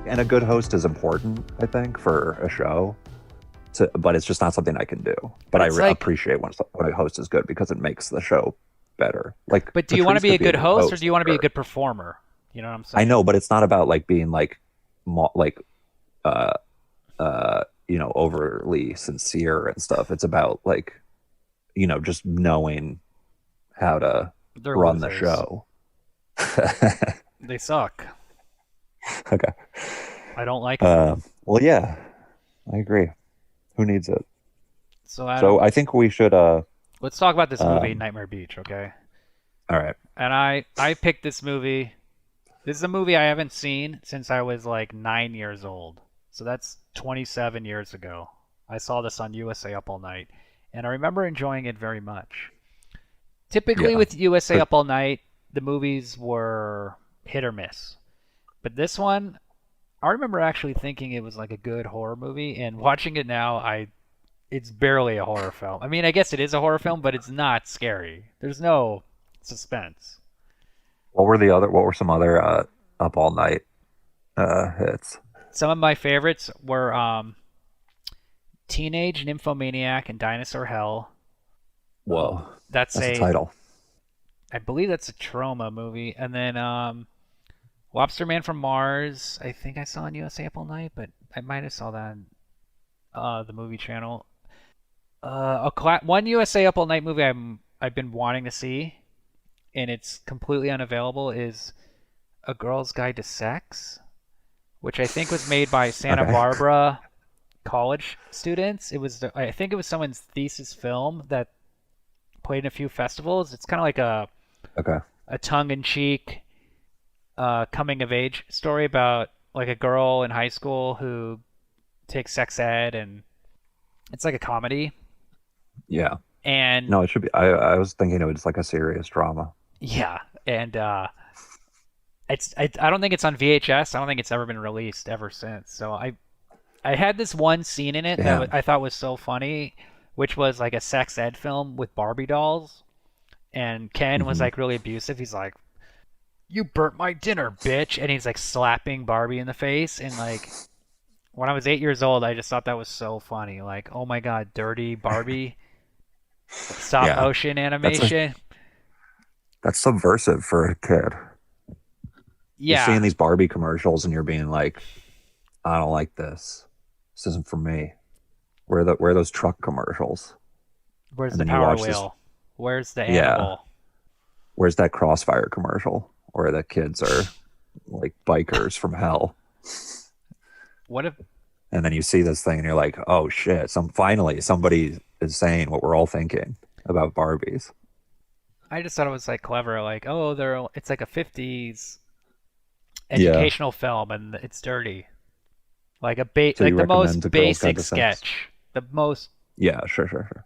and a good host is important, I think, for a show. But it's just not something I can do. But I appreciate when a host is good because it makes the show better. Like, but do you want to be a good host or do you want to be a good performer? You know what I'm saying? I know, but it's not about like being like overly sincere and stuff. It's about like, just knowing how to run the show. They suck. Okay. I don't like it. Well, yeah, I agree. Who needs it? So I think we should. Let's talk about this movie, Nightmare Beach, okay? All right. And I picked this movie. This is a movie I haven't seen since I was like 9 years old. So that's 27 years ago. I saw this on USA Up All Night, and I remember enjoying it very much. Typically with USA Up All Night, the movies were hit or miss. But this one, I remember actually thinking it was like a good horror movie, and watching it now, it's barely a horror film. I mean, I guess it is a horror film, but it's not scary. There's no suspense. What were some other Up All Night hits? Some of my favorites were Teenage Nymphomaniac and Dinosaur Hell. Whoa. That's a title. I believe that's a Trauma movie. And then Lobster Man from Mars, I think I saw on USA Up All Night, but I might have saw that on the movie channel. One USA Up All Night movie I've been wanting to see, and it's completely unavailable, is A Girl's Guide to Sex, which I think was made by Santa Barbara college students. I think it was someone's thesis film that played in a few festivals. It's kind of like a tongue-in-cheek coming-of-age story about like a girl in high school who takes sex ed, and it's like a comedy. Yeah. And no, it should be. I was thinking it was like a serious drama. Yeah, and I don't think it's on VHS. I don't think it's ever been released ever since. So I had this one scene in it that I thought was so funny, which was like a sex ed film with Barbie dolls, and Ken was like really abusive. He's like, "You burnt my dinner, bitch," and he's like slapping Barbie in the face. And like, when I was 8 years old, I just thought that was so funny. Like, oh my god, dirty Barbie, stop motion animation. That's subversive for a kid. Yeah. You're seeing these Barbie commercials and you're being like, I don't like this. This isn't for me. Where are those truck commercials? Where's the Power Wheel? Where's the animal? Yeah. Where's that Crossfire commercial where the kids are like bikers from hell? And then you see this thing and you're like, oh shit, finally somebody is saying what we're all thinking about Barbies. I just thought it was like clever, like, oh, it's like a 50s educational film and it's dirty. Like the most basic sketch. The most sure.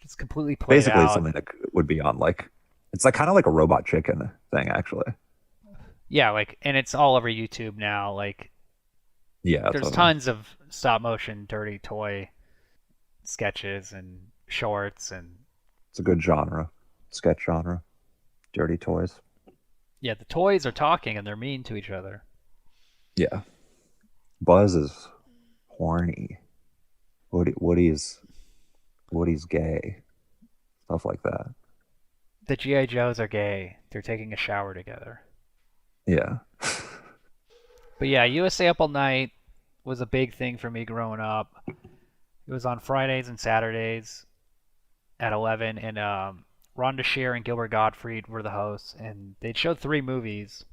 It's completely played basically out. Something that would be on like, it's like kind of like a Robot Chicken thing actually. Yeah, like, and it's all over YouTube now. Like, there's tons of stop motion dirty toy sketches and shorts, and it's a good genre. Sketch genre. Dirty toys. Yeah, the toys are talking and they're mean to each other. Yeah. Buzz is horny. Woody's gay. Stuff like that. The G.I. Joes are gay. They're taking a shower together. Yeah. But yeah, USA Up All Night was a big thing for me growing up. It was on Fridays and Saturdays at 11, and Rhonda Shear and Gilbert Gottfried were the hosts, and they'd show 3 movies.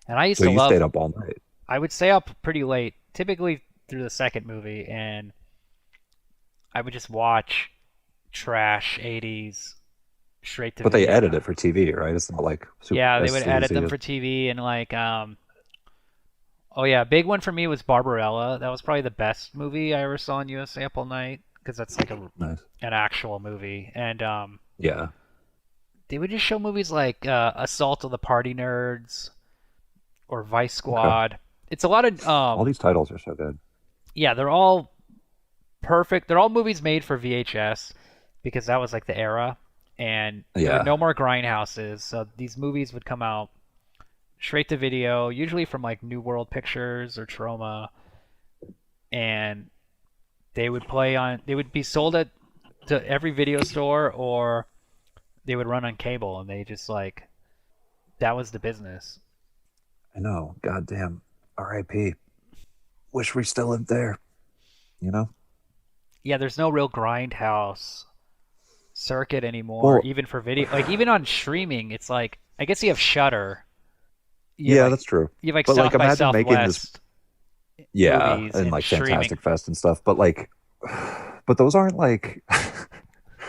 And I used to love... So you stayed up all night? I would stay up pretty late, typically through the second movie, and I would just watch trash 80s straight to video. But they edit it for TV, right? It's not like... they would edit them for TV, and like... a big one for me was Barbarella. That was probably the best movie I ever saw on USA Up All Night, because that's like an actual movie. And they would just show movies like Assault of the Party Nerds or Vice Squad. Okay. It's a lot of all these titles are so good. Yeah, they're all perfect. They're all movies made for VHS because that was like the era, and there were no more grindhouses. So these movies would come out straight to video, usually from like New World Pictures or Troma, and they would be sold at to every video store, or they would run on cable, and they just like that was the business. I know. Goddamn. R.I.P. Wish we still lived there. You know. Yeah, there's no real grindhouse circuit anymore, Well, even for video. Like even on streaming, it's like I guess you have Shutter. yeah, that's true. You have like But like, South by imagine making this. Southwest Yeah, movies and and like streaming. Fantastic Fest and stuff. But like, but those aren't like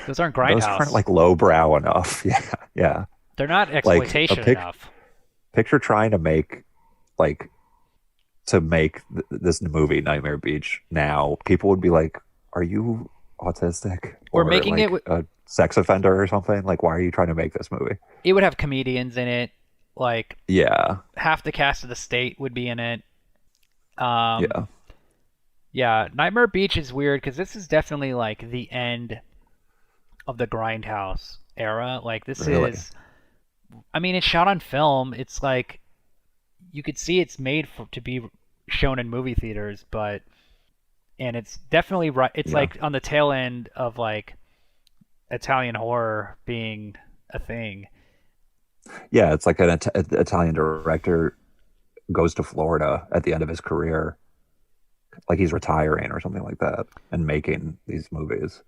Those aren't those aren't grindhouse. like lowbrow enough. Yeah, yeah. They're not Like a exploitation enough. picture trying to make like to make this movie Nightmare Beach now, people would be like, "Are you autistic Or or making it like a sex offender or something? Like, why are you trying to make this movie?" it would have comedians in it. Like Yeah, half the cast of The State would be in it. Um, yeah, yeah, Nightmare Beach is weird because this is definitely like the end of the grindhouse era. Like this really. is, I mean, it's shot on film. It's like you could see it's made for to be shown in movie theaters, but and it's definitely right. It's Yeah, like on the tail end of like Italian horror being a thing. yeah. It's like an Italian director goes to Florida at the end of his career, like he's retiring or something like that, and making these movies.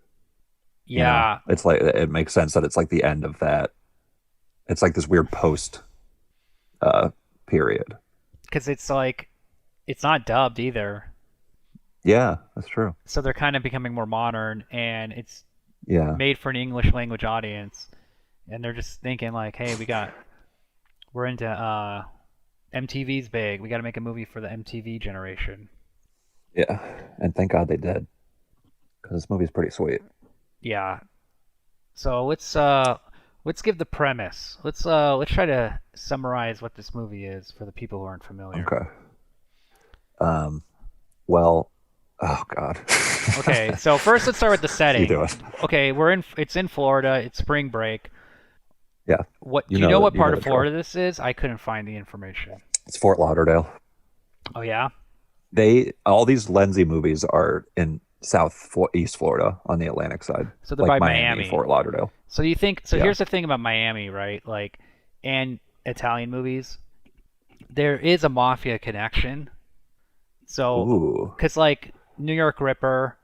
You know, Yeah, it's like it makes sense that it's like the end of that. It's like this weird post uh period. because it's like it's not dubbed either, Yeah, that's true. so they're kind of becoming more modern, and it's Yeah, made for an English language audience, and they're just thinking like, hey, we're into MTV's big. We got to make a movie for the MTV generation. yeah, and thank God they did because this movie's pretty sweet. Yeah. So let's give the premise. Let's try to summarize what this movie is for the people who aren't familiar. Okay. Um. Well. Oh God. Okay, so first let's start with the You setting. do it. Okay, it's in Florida. It's spring break. Yeah. What do you know The what part of the drill. Florida this is? I couldn't find the information. It's Fort Lauderdale. Oh yeah. They all these Lenzi movies are in East Florida on the Atlantic side, So they're like by Miami, Miami. Fort Lauderdale. So you think so Yeah. here's the thing about Miami, right? Like and Italian movies, there is a mafia connection. So Ooh. cuz like New York Ripper,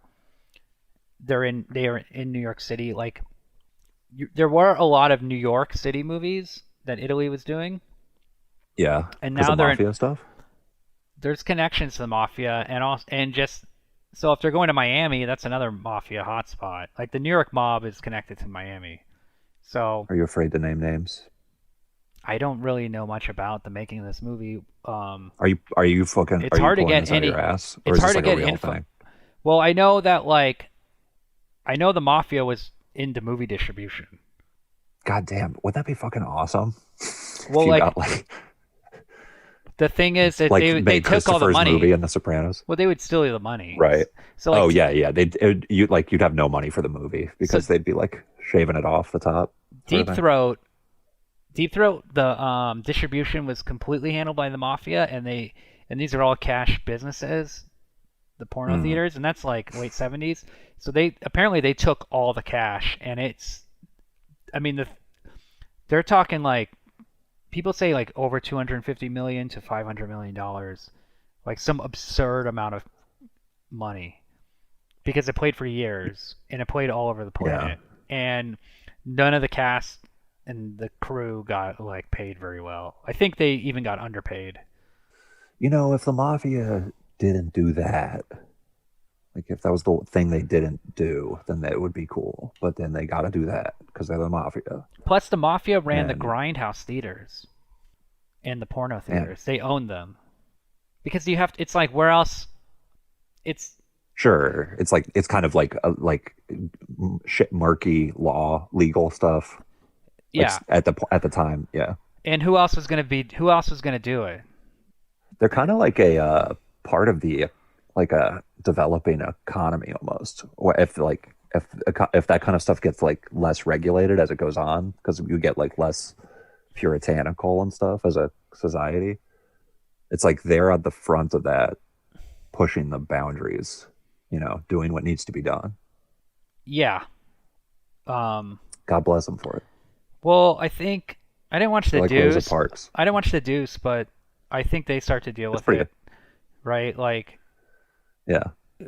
they are in New York City. Like there were a lot of New York City movies that Italy was doing, Yeah. and Because now of mafia stuff. there's connections to the mafia, and also and just so if they're going to Miami, that's another mafia hotspot. Like the New York mob is connected to Miami. So Are you afraid to name names? I don't really know much about the making of this movie. Are It's you hard to pulling get this out of any. your ass, or It's is hard this to like a get real info. thing? Well, I know that like I know the mafia was into movie distribution. God damn, would that be fucking awesome? If Well, you like got like the thing is that like they made took all the Christopher's money. movie in The Sopranos. Well, they would steal the money. Right. So Oh like yeah, yeah. You'd have no money for the movie so because they'd be like shaving it off the top, sort of Deep thing. Throat, Deep Throat, the distribution was completely handled by the mafia, and these are all cash businesses, the porno Mm, theaters, and that's like late 70s. So they took all the cash, and I mean they're talking like people say like over 250 million to 500 million dollars, like some absurd amount of money because it played for years and it played all over the yeah. planet, and none of the cast and the crew got like paid very well. I think they even got underpaid. If the mafia didn't do that, like if that was the thing they didn't do, then that would be cool. But then they got to do that because they're the mafia. Plus, the mafia ran the And grindhouse theaters and the porno man, theaters. They owned them because you have to. It's like where else? It's sure, it's kind of like shit murky legal stuff. Like yeah. at the time, yeah. And who else was gonna be? Who else was gonna do it? They're kind of like a part of the like a developing economy almost. Or if that kind of stuff gets like less regulated as it goes on, because you get like less puritanical and stuff as a society. It's like they're at the front of that, pushing the boundaries, doing what needs to be done. Yeah. Um, God bless them for it. well, I think I didn't watch They're the like Rosa Deuce. Parks. I didn't watch the Deuce, but I think they start to deal It's with pretty it, good. right? Like, Yeah.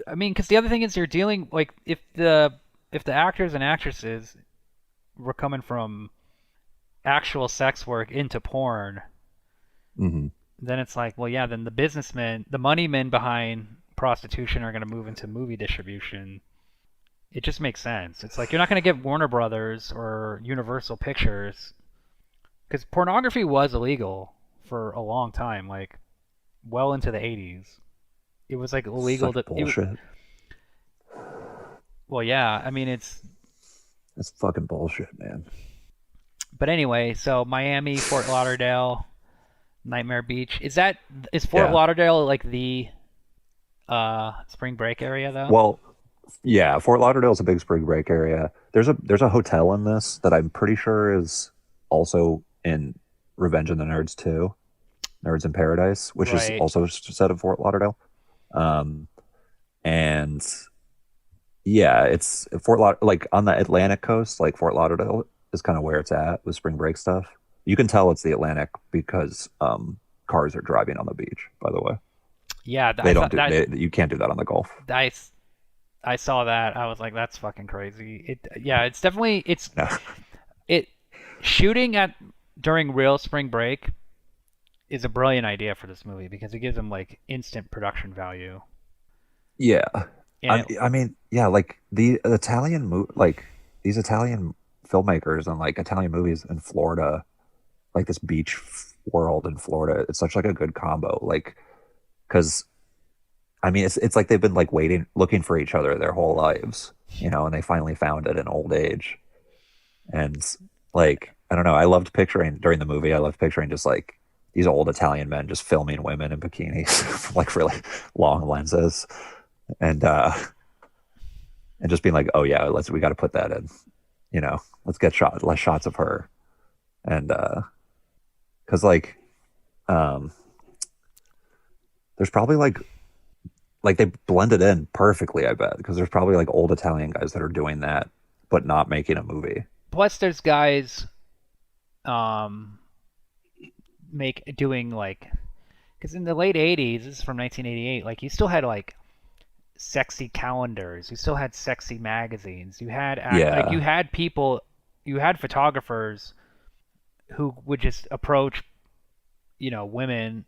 I mean, because the other thing is you're dealing like if the actors and actresses were coming from actual sex work into porn, Hmm. then it's like, well, yeah, then the businessmen, the money men behind prostitution are going to move into movie distribution. It just makes sense. It's like you're not going to get Warner Brothers or Universal Pictures because pornography was illegal for a long time, like well into the 80s. It was like illegal Such to. bullshit. Well, yeah. I mean, it's. That's fucking bullshit, man. But anyway, so Miami, Fort Lauderdale, Nightmare Beach. Is Fort Yeah. Lauderdale like the spring break area though? Well, yeah, Fort Lauderdale is a big spring break area. There's a hotel in this that I'm pretty sure is also in Revenge of the Nerds too, Nerds in Paradise, which is Right. also set at Fort Lauderdale. Um, and yeah, it's like on the Atlantic coast, like Fort Lauderdale is kind of where it's at with spring break stuff. You can tell it's the Atlantic because cars are driving on the beach, by the way. Yeah, They I don't thought do that you can't do that on the Gulf. I I saw that. I was like, that's fucking crazy. Yeah, it's definitely No. it shooting at during real spring break is a brilliant idea for this movie because it gives them like instant production value. Yeah. And it, I mean, yeah, like like these Italian filmmakers and like Italian movies in Florida, like this world in Florida, it's such like a good combo. Like, because I mean, it's like they've been like looking for each other their whole lives, and they finally found it in old age. And like, I don't know, I loved picturing during the movie, I loved picturing just like these old Italian men just filming women in bikinis, like really long lenses, and just being like, oh yeah, we got to put that in, let's get less shots of her, and because um, there's probably like they blended in perfectly, I bet, because there's probably like old Italian guys that are doing that but not making a movie. plus there's guys um make doing like because in the late 80s, this is from 1988, like you still had like sexy calendars, you still had sexy magazines, you had like Yeah, you had people, you had photographers who would just approach women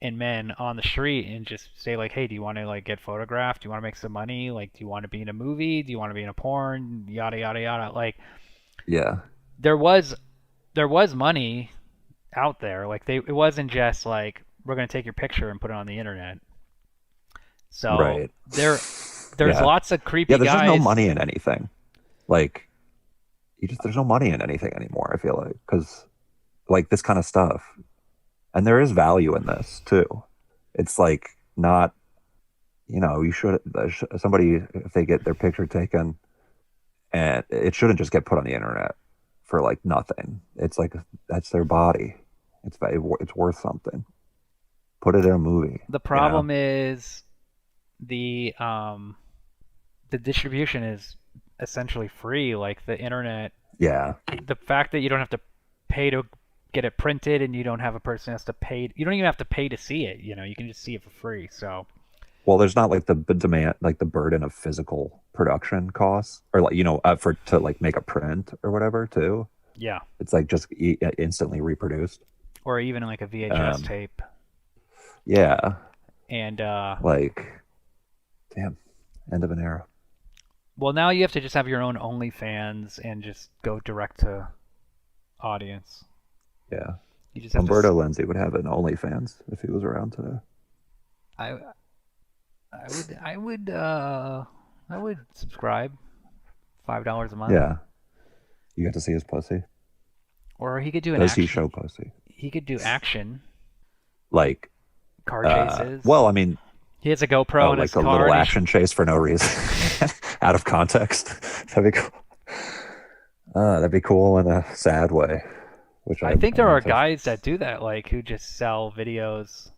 and men on the street and just say like, hey, do you want to like get photographed, do you want to make some money, like do you want to be in a movie, do you want to be in a porn, yada yada yada. Like yeah, there was money out there, like it wasn't just like we're going to take your picture and put it on the internet. So right. there's Yeah, lots of yeah. creepy There's just no guys. money in anything. Like there's no money in anything anymore. I feel like because like this kind of stuff, and there is value in this too. It's like not, you should somebody if they get their picture taken, and it shouldn't just get put on the internet for like nothing. It's like that's their body. It's worth something. Put it in a movie. The You know? problem is the um the distribution is essentially free, like the internet. Yeah. The fact that you don't have to pay to get it printed and you don't have a person who has to pay, you don't even have to pay to see it, you can just see it for free. So Well, there's not like the demand, like the burden of physical production costs, or like for to like make a print or whatever too. yeah, It's like just instantly reproduced. or even like a VHS Um, tape. yeah, And like damn, end of an era. well, now you have to just have your own OnlyFans and just go direct to audience. Yeah, You just have to Umberto Lenzi would have an OnlyFans if he was around today. I I would subscribe $5 a month. Yeah, you got to see his pussy. Or he could do an Does he action. show pussy? He could do action, Like, car chases. well, I mean, He has a GoPro oh, in his like a car. little And action chase for no reason, out of context. That'd be cool. That'd be cool in a sad way. which I think there I'm are into. guys that do that, like who just sell videos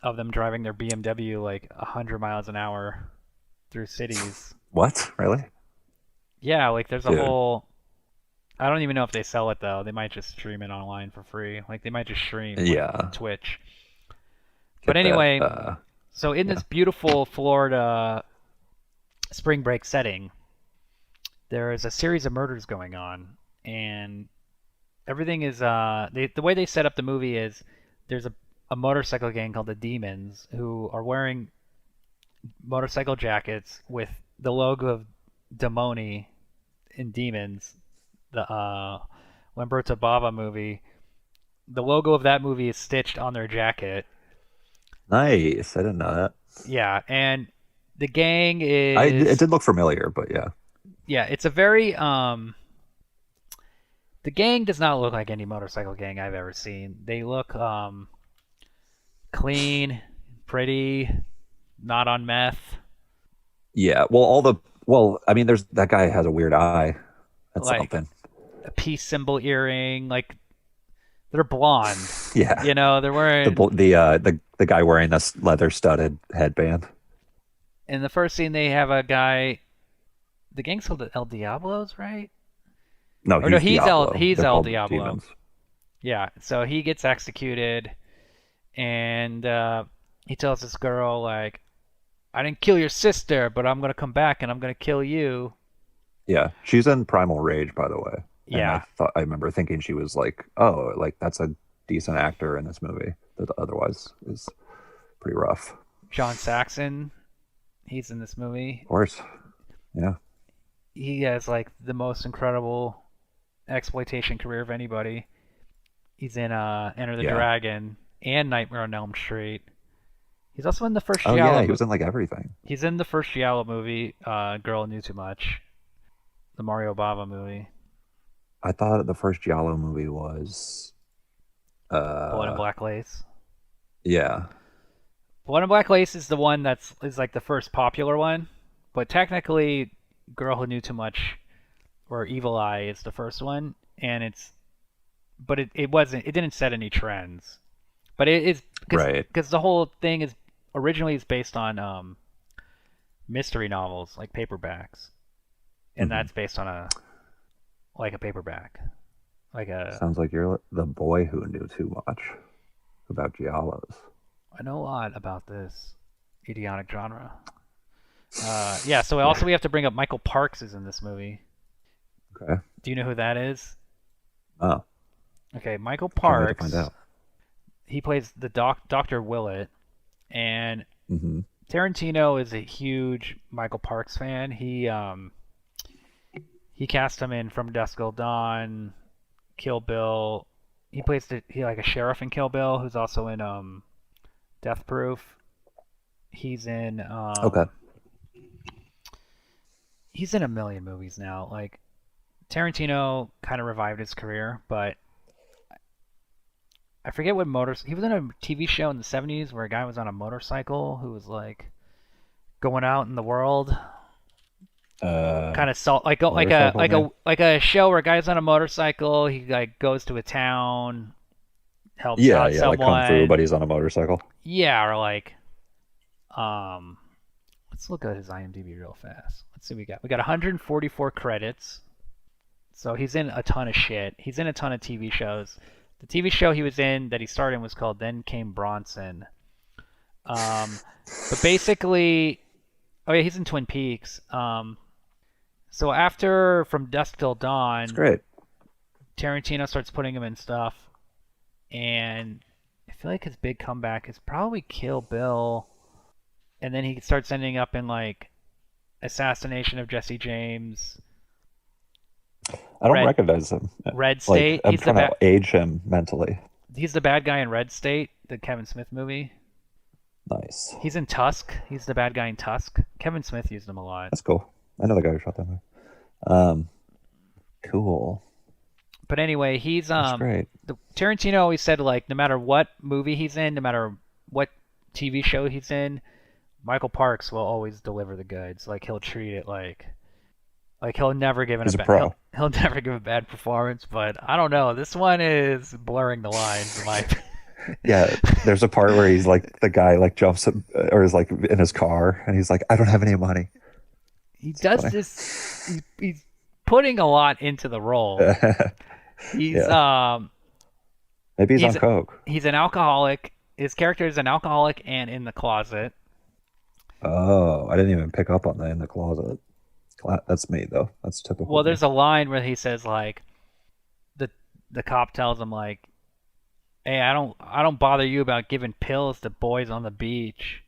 of them driving their BMW like 100 miles an hour through cities. What? Really? Yeah, like there's a Dude. whole. I don't even know if they sell it though. They might just stream it online for free. Like they might just stream like Yeah. Twitch. But Get that. anyway, so in Yeah. this beautiful Florida spring break setting, there is a series of murders going on, and everything is the way they set up the movie is there's a motorcycle gang called the Demons who are wearing motorcycle jackets with the logo of Demoni in Demons, the Lamberto Bava movie. The logo of that movie is stitched on their jacket. Nice. I didn't know that. Yeah, and the gang It is did look familiar, but yeah. yeah, it's a very the gang does not look like any motorcycle gang I've ever seen. They look clean, pretty, not on meth. Yeah. Well, I mean, there's that guy has a weird eye. That's Like something. a peace symbol earring. Like they're blonde. Yeah. You know, they're wearing. The guy wearing this leather studded headband. In the first scene, they have a guy. The gang's called the El Diablos, right? No, Or no, he's Diablo. He's They're El called Diablo. demons. Yeah. So he gets executed, and he tells this girl like, "I didn't kill your sister, but I'm gonna come back and I'm gonna kill you." Yeah. She's in Primal Rage, by the way. And Yeah. I remember thinking she was like, oh, like that's a decent actor in this movie that otherwise is pretty rough. John Saxon, he's in this movie. Of course. Yeah. He has like the most incredible exploitation career of anybody. He's in Enter the Yeah. Dragon and Nightmare on Elm Street. He's also in the first Oh yeah, Giallo he movie. was in like everything. He's in the first Giallo movie, Girl Knew Too Much, the Mario Bava movie, I thought the first giallo movie was Blood and uh Black Lace. yeah. Blood and Black Lace is the one that's is like the first popular one, but technically, Girl Who Knew Too Much or Evil Eye is the first one, and it wasn't it didn't set any trends, but it is Right. because the whole thing is originally is based on mystery novels like paperbacks, and Hmm. that's based on a like a paperback, like a Sounds like you're the boy who knew too much about giallos. I know a lot about this idiotic genre. Yeah, so Yeah. also we have to bring up Michael Parks is in this movie. Okay. Do you know who that is? Oh, Okay, Michael can't wait to find Parks. out. He plays the Doctor Willett, and Hmm. Tarantino is a huge Michael Parks fan. He cast him in From Dusk Till Dawn, Kill Bill. He like a sheriff in Kill Bill who's also in Death Proof. He's in Okay. he's in a million movies now. Like Tarantino kind of revived his career, but I forget what motors. He was in a TV show in the '70s where a guy was on a motorcycle who was like going out in the world, Uh, kind of salt Motorcycle Man. like a show where a guy's on a motorcycle. He like goes to a town, helps Yeah, out yeah, like Kung Fu, but someone. he's on a motorcycle. Yeah, or like um, let's look at his IMDb real fast. Let's see, we got 144 credits. So he's in a ton of shit. He's in a ton of TV shows. The TV show he was in that he starred in was called Then Came Bronson. But basically, oh yeah, he's in Twin Peaks. So after From Dusk Till It's Dawn, great. Tarantino starts putting him in stuff, and I feel like his big comeback is probably Kill Bill, and then he starts ending up in like Assassination of Jesse James, I don't Red recognize him. Red Like State. I'm trying to age him mentally. He's the bad guy in Red State, the Kevin Smith movie. Nice. He's in Tusk. He's the bad guy in Tusk. Kevin Smith used him a lot. That's cool. I know the guy who shot that movie. Um, cool. But anyway, he's That's great. Tarantino always said like no matter what movie he's in, no matter what TV show he's in, Michael Parks will always deliver the goods. Like he'll treat it like Like he'll never give He's a pro. he'll never give a bad performance, but I don't know. This one is blurring the lines in my Yeah, there's a part where he's like the guy like jumps or is like in his car and he's like, I don't have any money. he It's does funny. this he's putting a lot into the role. He's Yeah, maybe he's on he's coke. he's an alcoholic. His character is an alcoholic and in the closet. Oh, I didn't even pick up on that in the closet. That's me though. That's typical Well, me. there's a line where he says like the the cop tells him like, "Hey, I don't bother you about giving pills to boys on the beach."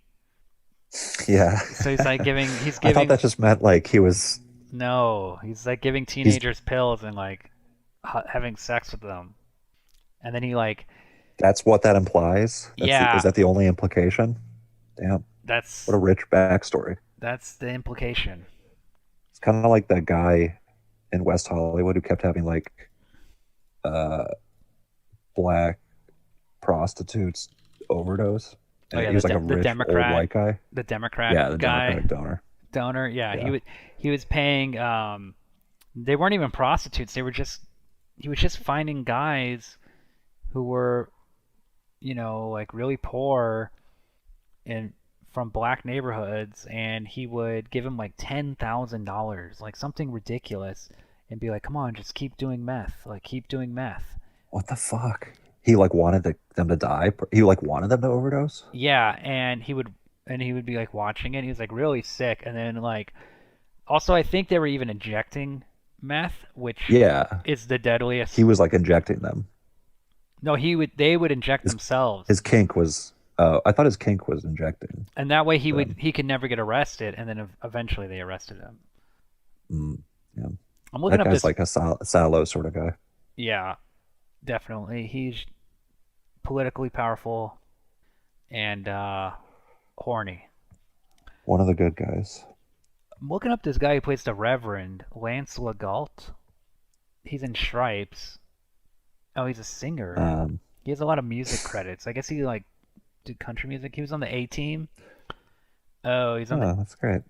Yeah. So he's like he's I thought giving that just meant like he was no, he's like giving he's teenagers pills and like having sex with them. And then he like, that's what that implies. Is yeah, that the only implication? Damn, what a that's rich backstory. that's the implication. It's kind of like that guy in West Hollywood who kept having like uh black prostitutes overdose. Oh And yeah, he was like a the rich old Democrat, white guy. the Democrat Yeah, the guy Democratic donor. donor. Yeah, Yeah. he was paying. They weren't even prostitutes. They were just he was just finding guys who were, like really poor and from black neighborhoods, and he would give him like $10,000, like something ridiculous, and be like, "Come on, just keep doing meth. Like keep doing meth." What the fuck? He like wanted them to die. He like wanted them to overdose. Yeah, and he would be like watching it. He was like really sick, and then like also I think they were even injecting meth, which Yeah, is the he deadliest. was like injecting them. No, they would inject His themselves, his kink was. I thought his kink was injecting and that way them. he could never get arrested, and then eventually they arrested him. Mm, yeah, I'm looking that up guy's this. like a Salo sort of guy. Yeah, definitely. He's politically powerful and horny. One of the good guys. I'm looking up this guy who plays the Reverend Lance Legault. He's in Stripes. Oh, he's a singer. Um, He has a lot of music credits. I guess he like did country music. He was on the A Team. Oh, he's on the oh, that's great,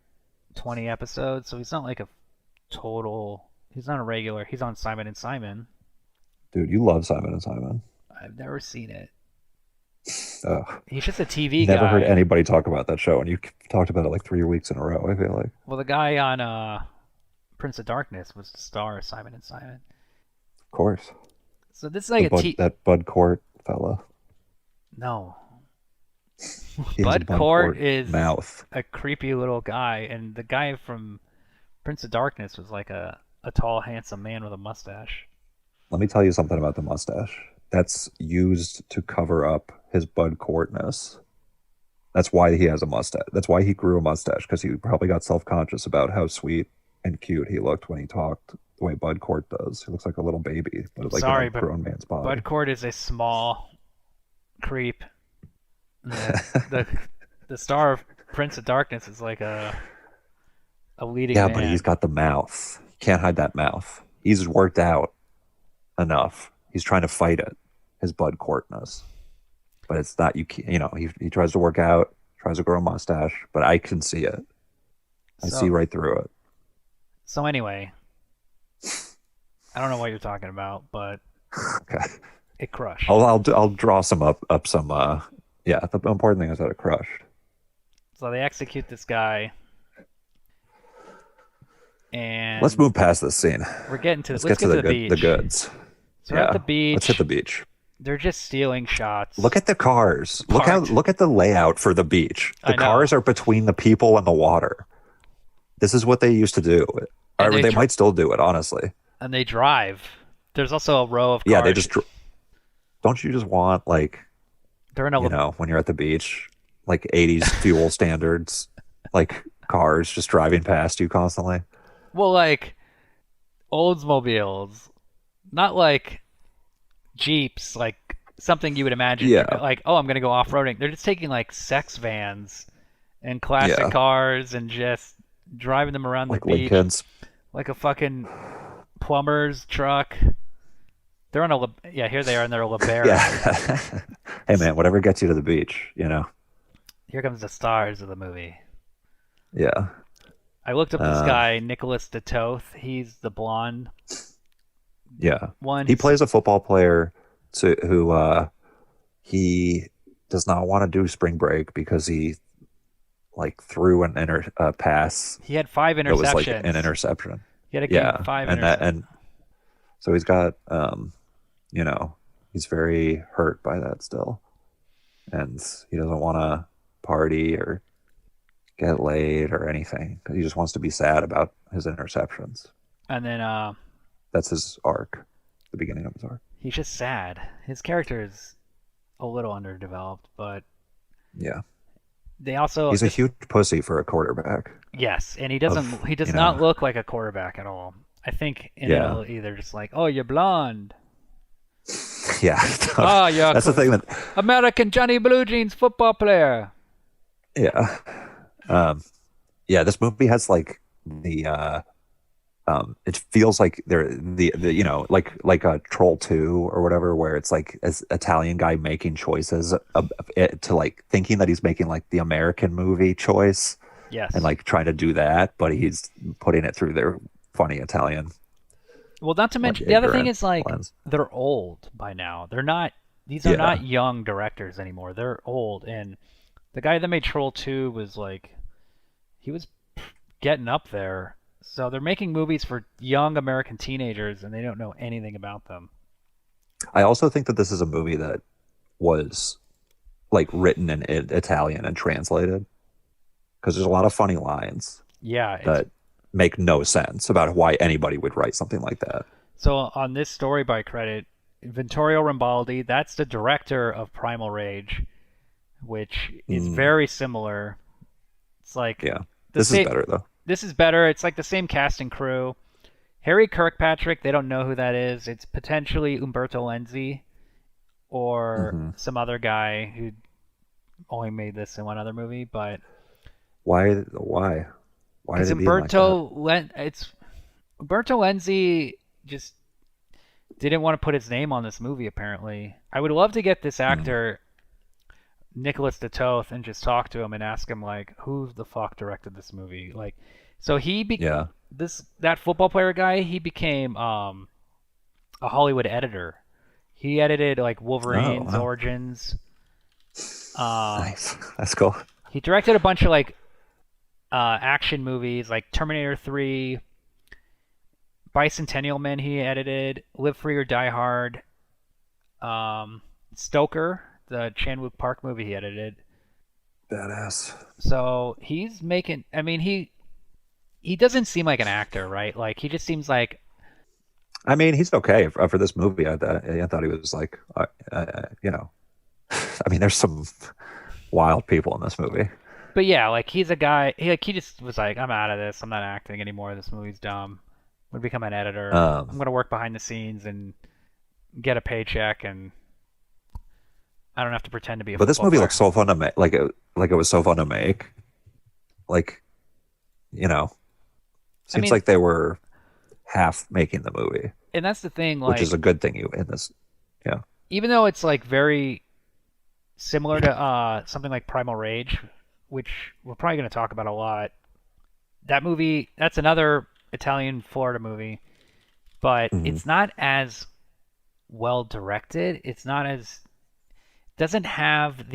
20 episodes, so he's not like a total. He's not a regular. He's on Simon and Simon. dude. You love Simon and Simon. I've never seen it. Ugh. He's just a TV Never heard guy. anybody talk about that show, and you talked about it like 3 weeks in a row. I feel like, Well, the guy on Prince of Darkness was the star of Simon and Simon. of course, So this is like a T. that Bud Court fella. No, He has a Bud Bud Cort Court is mouth. a creepy little guy, and the guy from Prince of Darkness was like a tall, handsome man with a mustache. Let me tell you something about the mustache. That's used to cover up his Bud Courtness. That's why he has a mustache. That's why he grew a mustache, because he probably got self-conscious about how sweet and cute he looked when he talked the way Bud Court does. He looks like a little baby, I'm but like in a sorry, but grown man's body. Bud Cort is a small creep. The star of Prince of Darkness is like a leading Yeah, but man. he's got the mouth. Can't hide that mouth. He's worked out enough. He's trying to fight it, his Bud Courtness. But it's not, he tries to work out, tries to grow a mustache, but I can see it. I see So right through it. so anyway, I don't know what you're talking about, but Okay. it crushed. I'll draw some up some yeah, the important thing is that it crushed. So they execute this guy, Let's and move past this scene. we're getting to Let's let's get get to to the the the beach. goods. So we're at Yeah. the Let's hit beach. the beach. They're just stealing shots. Look at the cars. Parked. Look at the layout for the beach. The I know. cars are between the people and the water. This is what they used to do. And Or they might still do it, honestly. and they drive. There's also a row of Yeah, they cars. just don't you just want like, They're in a when you're at the beach, like 80s fuel standards, like cars just driving past you constantly. well, like Oldsmobiles, not like Jeeps, like something you would imagine. Yeah. Like, oh, I'm gonna go off roading. They're just taking like sex vans and classic Yeah. cars and just driving them around the Like beach Lincolns. like a fucking plumber's truck. They're on yeah, here they are in their LeBaron. Yeah. Hey man, whatever gets you to the beach, Here comes the stars of the movie. Yeah. I looked up this Uh, guy, Nicholas de Toth. He's the blonde yeah, one. he plays a football player who he does not want to do spring break because he like threw an pass he had five that was like an interceptions. interception. He had a game Yeah, five and interceptions. so he's got you know, he's very hurt by that still, and he doesn't want to party or get laid or anything. He just wants to be sad about his interceptions. And then That's his arc, the beginning of his arc. he's just sad. His character is a little underdeveloped, but Yeah, they also he's a huge pussy for a quarterback. yes, and Of he does you know, not look like a quarterback at all. I think in yeah, Italy they're just like, oh, you're blonde. yeah. Oh, you're That's the thing that American Johnny Blue Jeans football player. yeah, um, yeah. This movie has like the it feels like they're the you know like a Troll 2 or whatever, where it's like as Italian guy making choices to like thinking that he's making like the American movie choice and Yes. like trying to do that, but he's putting it through their funny Italian Well, not to like mention the other thing ignorant is like lens. they're old by now. They're not. These are Yeah, not young directors anymore. They're old, and the guy that made Troll 2 was like he was getting up there. So they're making movies for young American teenagers, and they don't know anything about them. I also think that this is a movie that was like written in Italian and translated because there's a lot of funny lines Yeah, it's that make no sense about why anybody would write something like that. so on this story by credit, Vittorio Rambaldi, that's the director of Primal Rage, which is Mm, very similar. It's like yeah, the this is same. better though. This is better. It's like the same cast and crew. Harry Kirkpatrick, they don't know who that is. It's potentially Umberto Lenzi or Hmm. some other guy who only made this in one other movie, but Why? Why are because they being like that? It's Umberto Lenzi just didn't want to put his name on this movie. Apparently, I would love to get this Mm, actor Nicholas de Toth and just talk to him and ask him like, who the fuck directed this movie? Like, so yeah. this that football player guy. He became a Hollywood editor. He edited like Oh, Wolverine's wow. Origins. Um, Nice. That's cool. he directed a bunch of like action movies like Terminator 3, Bicentennial Men. He edited Live Free or Die Hard. Stoker, the Chan Wook Park movie, he edited. Badass. So he's making. I mean, he doesn't seem like an actor, right? Like he just seems like. I mean, he's okay for this movie. I thought he was like, you know, I mean, there's some wild people in this movie. But yeah, like he's a guy. He just was like, I'm out of this. I'm not acting anymore. This movie's dumb. I'm gonna become an editor. I'm Um, gonna work behind the scenes and get a paycheck, and I don't have to pretend to be a but this football movie player. looks so fun to make. Like it was so fun to make. Like, you know, I seems mean, like they were half making the movie, and that's the thing. which is Like, a good thing you in this. Yeah. even though it's like very similar to something like Primal Rage, which we're probably gonna talk about a lot. That movie, that's another Italian Florida movie, but Hmm. it's not as well directed. It's not as doesn't have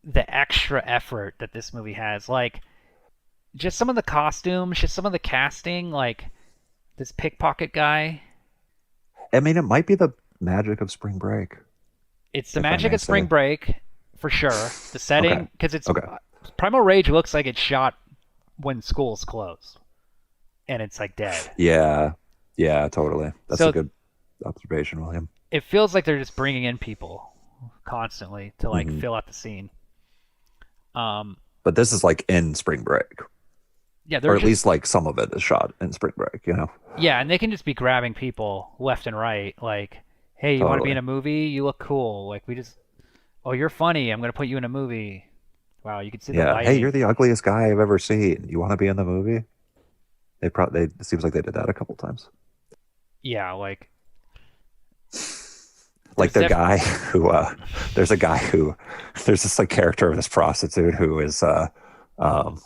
the extra effort that this movie has. Like just some of the costumes, just some of the casting, like this pickpocket guy. I mean, it might be the magic of spring break, It's the if I magic may of Spring say. Break for sure. The Okay. setting, because it's Okay. Primal Rage looks like it's shot when schools close and it's like dead. Yeah. Yeah, totally. That's a So good observation, William. it feels like they're just bringing in people constantly to like Hmm. fill out the scene. Um, But this is like in spring break, yeah, or they're at just least like some of it is shot in spring break, you know? yeah, and they can just be grabbing people left and right. Like, hey, you want to be in Totally. a movie? You look cool. Like we just, oh, you're funny. I'm gonna put you in a movie. Wow, you can see the Yeah. Hey, lighting. you're the ugliest guy I've ever seen. You want to be in the movie? It seems like they did that a couple times. Yeah, like Like there's the def guy who there's a guy who there's this like character of this prostitute who is um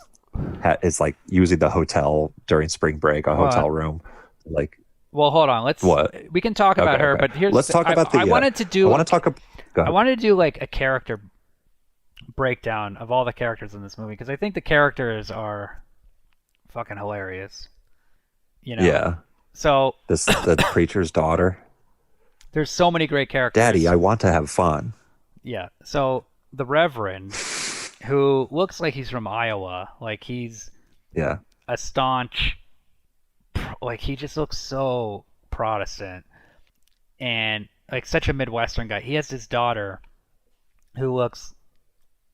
is like using the hotel during spring break, a Well, hotel room. Like well, hold on. what? We can talk Okay, about her, okay. but here's Let's talk about I the. wanted to I do want to talk. Go I ahead. wanted to do like a character breakdown of all the characters in this movie because I think the characters are fucking hilarious. You know, Yeah, so this the preacher's daughter. there's so many great Daddy, characters. I want to have fun. Yeah. So the Reverend, who looks like he's from Iowa, like he's Yeah, a staunch, like he just looks so Protestant and like such a Midwestern guy. He has this daughter who looks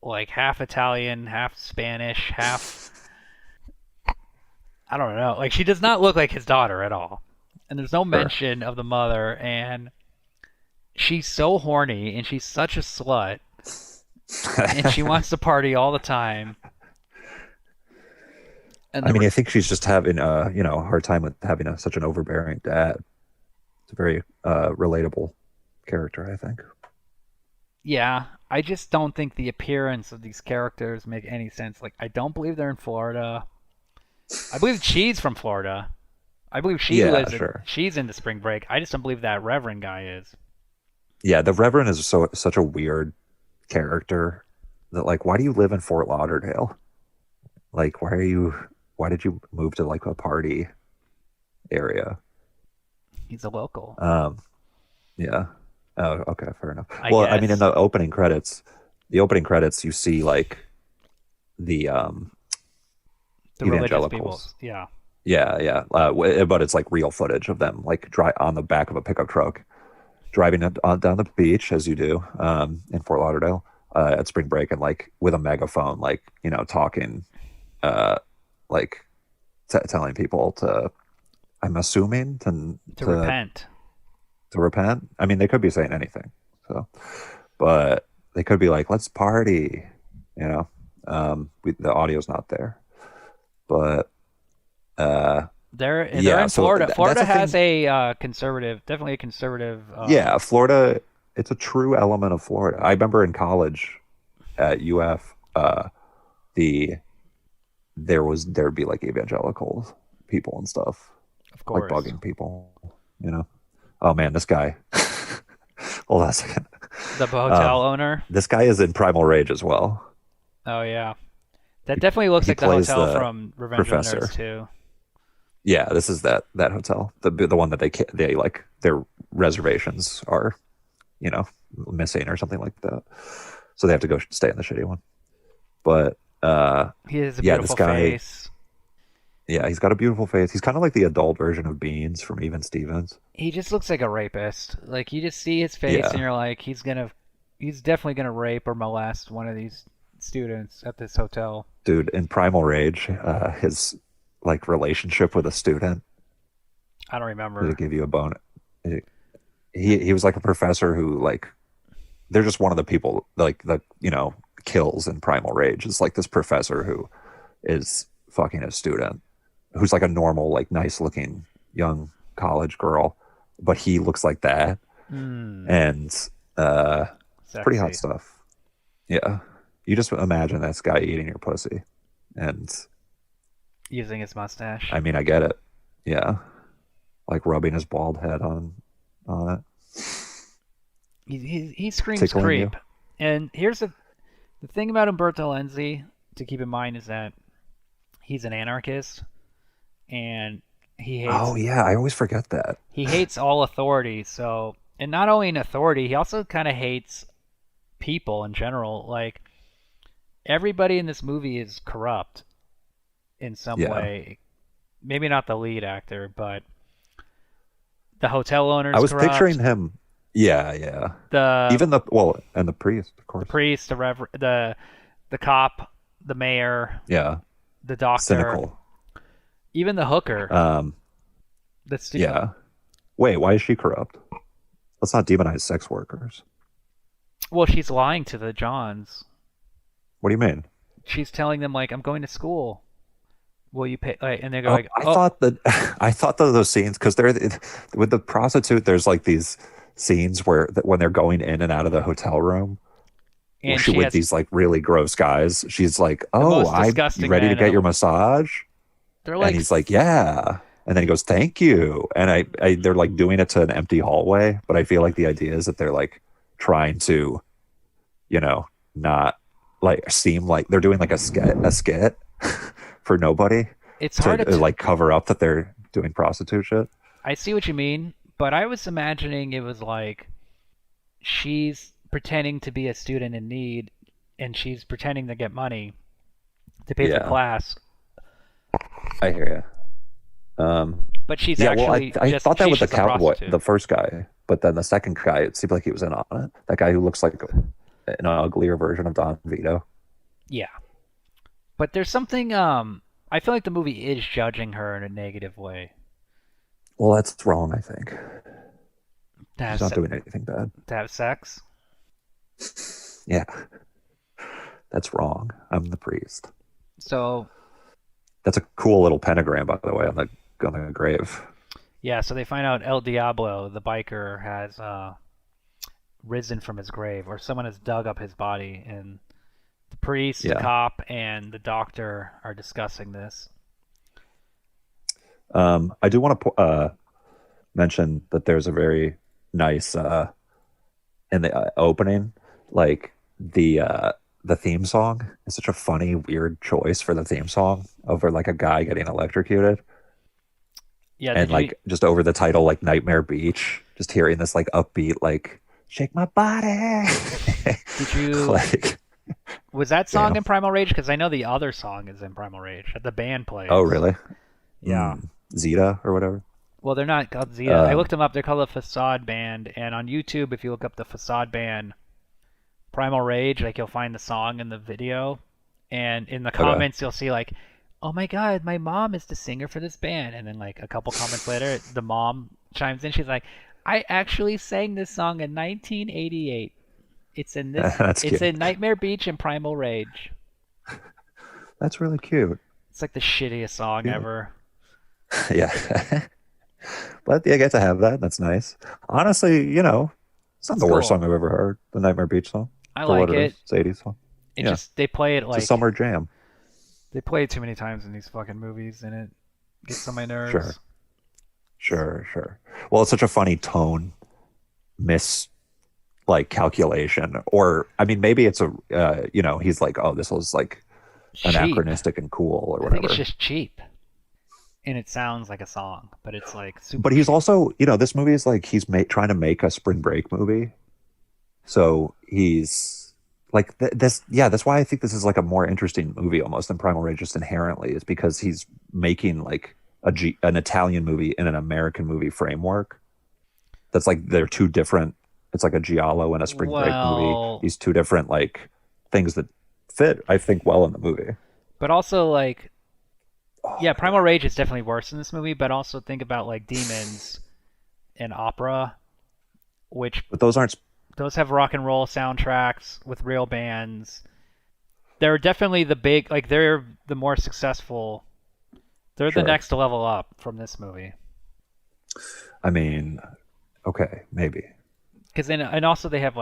like half Italian, half Spanish, half I don't know. Like she does not look like his daughter at all. And there's no sure. mention of the mother and she's so horny and she's such a slut and she wants to party all the time. And I mean, the I think she's just having a hard time with having such an overbearing dad. It's a very relatable character, I think. yeah, I just don't think the appearance of these characters make any sense. Like I don't believe they're in Florida. I believe she's from Florida. I believe Yeah, sure. she's into spring break. I just don't believe that Reverend guy is. Yeah, the Reverend is such a weird character that like, why do you live in Fort Lauderdale? Like, why did you move to like a party area? He's a local, Um, yeah. Oh, okay, fair enough. I Well, I mean, in guess. the opening credits, you see like the The religious people. evangelicals. Yeah. Yeah, yeah. But it's like real footage of them like on the back of a pickup truck driving down the beach as you do in Fort Lauderdale at spring break and like with a megaphone, like talking, uh, like telling people to. I'm assuming To repent. to repent. I mean, they could be saying anything, so but they could be like, "Let's party," you know. The audio's not there, but They're yeah. in So Florida. that's Florida a has thing. a conservative, definitely a conservative. Yeah, Florida. It's a true element of Florida. I remember in college at UF, the there'd be like evangelical people and stuff, Of like course, bugging people. You know. Oh man, this guy. Hold on a second. the Um, hotel owner. this guy is in Primal Rage as well. Oh yeah, that definitely looks He like the plays hotel the from Revenge of the Nerds professor. too. Yeah, this is that hotel. The one that they like their reservations are, you know, missing or something like that. So they have to go stay in the shitty one. But He has a yeah, this beautiful guy, face. yeah, he's got a beautiful face. He's kind of like the adult version of Beans from Even Stevens. He just looks like a rapist. Like you just see his face and Yeah, you're like, he's definitely gonna rape or molest one of these students at this hotel. dude, in Primal Rage, his like relationship with a student, I don't to remember. give you a bone. He was like a professor who like they're just one of the people like the kills in Primal Rage. It's like this professor who is fucking a student who's like a normal, like nice looking young college girl, but he looks like that. Hmm, And it's pretty hot sexy. stuff. Yeah. You just imagine this guy eating your pussy. And Using his mustache. I mean I get it. Yeah. Like rubbing his bald head on it. He screams Tickling you. creep. And here's the thing about Umberto Lenzi to keep in mind is that he's an anarchist and Oh yeah, I always forget that. he hates all authority. So, and not only in authority, he also kind of hates people in general. Like everybody in this movie is corrupt in some Yeah. way. Maybe not the lead actor, but the hotel I owner's was picturing corrupt. him. Yeah, yeah. The Even and the priest, of the course. priest, the cop, the mayor, Yeah, the doctor, cynical. even the hooker. Um, yeah. Wait, why is she corrupt? Let's not demonize sex workers. Well, she's lying to the Johns. What do you mean? She's telling them like, "I'm going to school. Will you pay?" Like, and they go Oh, like, I "Oh, thought that I thought that those scenes because they're with the prostitute. There's like these scenes where when they're going in and out of the hotel room, and she with has these like really gross guys. She's like, the "Oh, most I you disgusting ready to men in get the your world. massage?" They're And like, he's like, "Yeah." And then he goes, "Thank you." And they're like doing it to an empty hallway, but I feel like the idea is that they're like trying to, you know, not like seem like they're doing like a skit for nobody it's to hard to. like cover up that they're doing prostitute shit. I see what you mean, but I was imagining it was like she's pretending to be a student in need, and she's pretending to get money to pay for Yeah, class, I hear you. but she's Yeah, well, actually I just thought that she's with the just a cowboy, prostitute. the first guy, but then the second guy, it seemed like he was in on it. That guy who looks like an uglier version of Don Vito. Yeah, but there's something. I feel like the movie is judging her in a negative way. Well, that's wrong, I think. To She's have not se- doing anything bad. to have sex. Yeah, that's wrong. I'm the priest. So That's a cool little pentagram, by the way, on the grave. yeah, so they find out El Diablo, the biker, has risen from his grave, or someone has dug up his body, and the priest, the Yeah. cop, and the doctor are discussing this. I do want to mention that there's a very nice in the opening, like the theme song is such a funny, weird choice for the theme song over like a guy getting electrocuted, Yeah, and did you like just over the title like Nightmare Beach, just hearing this like upbeat like shake my body, did you like was that you song know. in Primal Rage? Because I know the other song is in Primal Rage that the band Oh, plays. really? Yeah. Zeta or whatever. Well, they're not called Zeta. I Um, looked them up. They're called the Facade Band, and on YouTube, if you look up the Facade Band Primal Rage, like you'll find the song in the video, and in the okay. comments you'll see like, "Oh my God, my mom is the singer for this band," and then like a couple comments later, the mom chimes in. She's like, "I actually sang this song in 1988. It's in this. That's It's cute. in Nightmare Beach and Primal Rage." That's really cute. It's like the shittiest song Cute. ever. Yeah. But yeah, I get to have that. That's nice. Honestly, it's not It's the worst cool. song I've ever heard. The Nightmare Beach song, I for what like it it. is. It's 80s song. It Yeah, just they play it it's a like summer jam. they play it too many times in these fucking movies, and it gets on my Sure, nerves. sure. Well, it's such a funny tone miss, like calculation, or I mean, maybe it's he's like, oh, this was like It's cheap. anachronistic and cool or I think it's whatever. just cheap, and it sounds like a song, but it's like super But he's cheap. also, this movie is like trying to make a spring break movie. So he's like this. Yeah, that's why I think this is like a more interesting movie almost than Primal Rage just inherently, is because he's making like an Italian movie in an American movie framework. That's like they're two different. It's like a giallo and a spring break movie. Well, These two different like things that fit, I think, well in the movie. but also like Oh yeah, my Primal god! Rage is definitely worse in this movie, but also think about like Demons and Opera, which But those aren't. those have rock and roll soundtracks with real bands. They're definitely the big like they're the more successful. They're the Sure. next level up from this movie. I mean, okay, maybe. Because then and also they have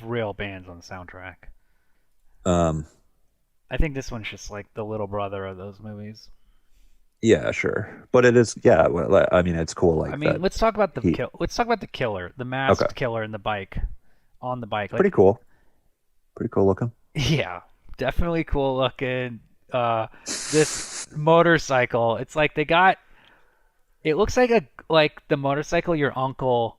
real bands on the soundtrack. Um, I think this one's just like the little brother of those movies. yeah, sure. But it is. Yeah. Well, I mean, it's cool I like mean, that. He let's talk about the killer, the Okay. masked killer in the bike, on the bike. Pretty Like, cool. Pretty cool looking. yeah, definitely cool looking. This motorcycle. It's like they got. It looks like the motorcycle your uncle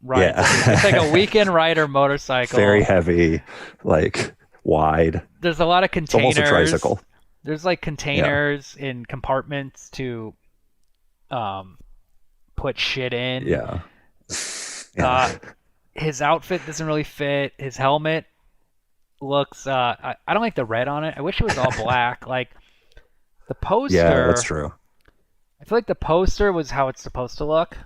rides. It's like a Yeah. weekend rider Very motorcycle. heavy, like wide. There's a lot of It's almost a containers. tricycle. There's like Yeah. containers in compartments to um put shit in. Yeah. Uh, Yeah. his outfit doesn't really fit. His helmet looks. I don't like the red on it. I wish it was all black. Like the Yeah, that's poster. true. I feel like the poster was how it's supposed to look.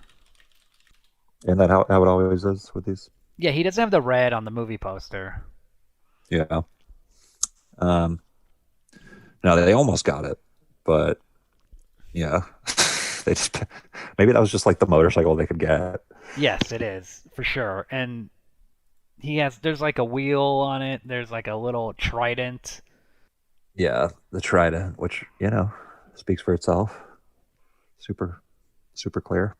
And that how it always is with these. Yeah, he doesn't have the red on the movie poster. Yeah. Um, no, they almost got it, but yeah, they just maybe that was just like the motorcycle they could get. Yes, it is for sure. And there's like a wheel on it. There's like a little trident. Yeah, the trident, which speaks for itself. Super, super clear.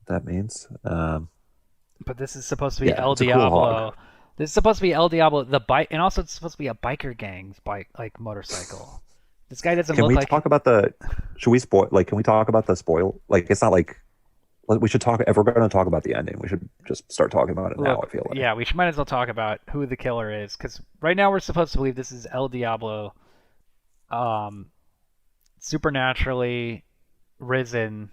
That means. But this is supposed to be Yeah, El it's a cool hog. Diablo. This is supposed to be El Diablo, the bike, and also it's supposed to be a biker gang's bike, like motorcycle. This guy doesn't Can look we like. talk about the? Should we spoil? Like, can we talk about the spoil? Like, it's not like we should talk. If we're going to talk about the ending, we should just start talking about it now. Look, I feel like. yeah, we might as well talk about who the killer is, because right now we're supposed to believe this is El Diablo, um, supernaturally risen,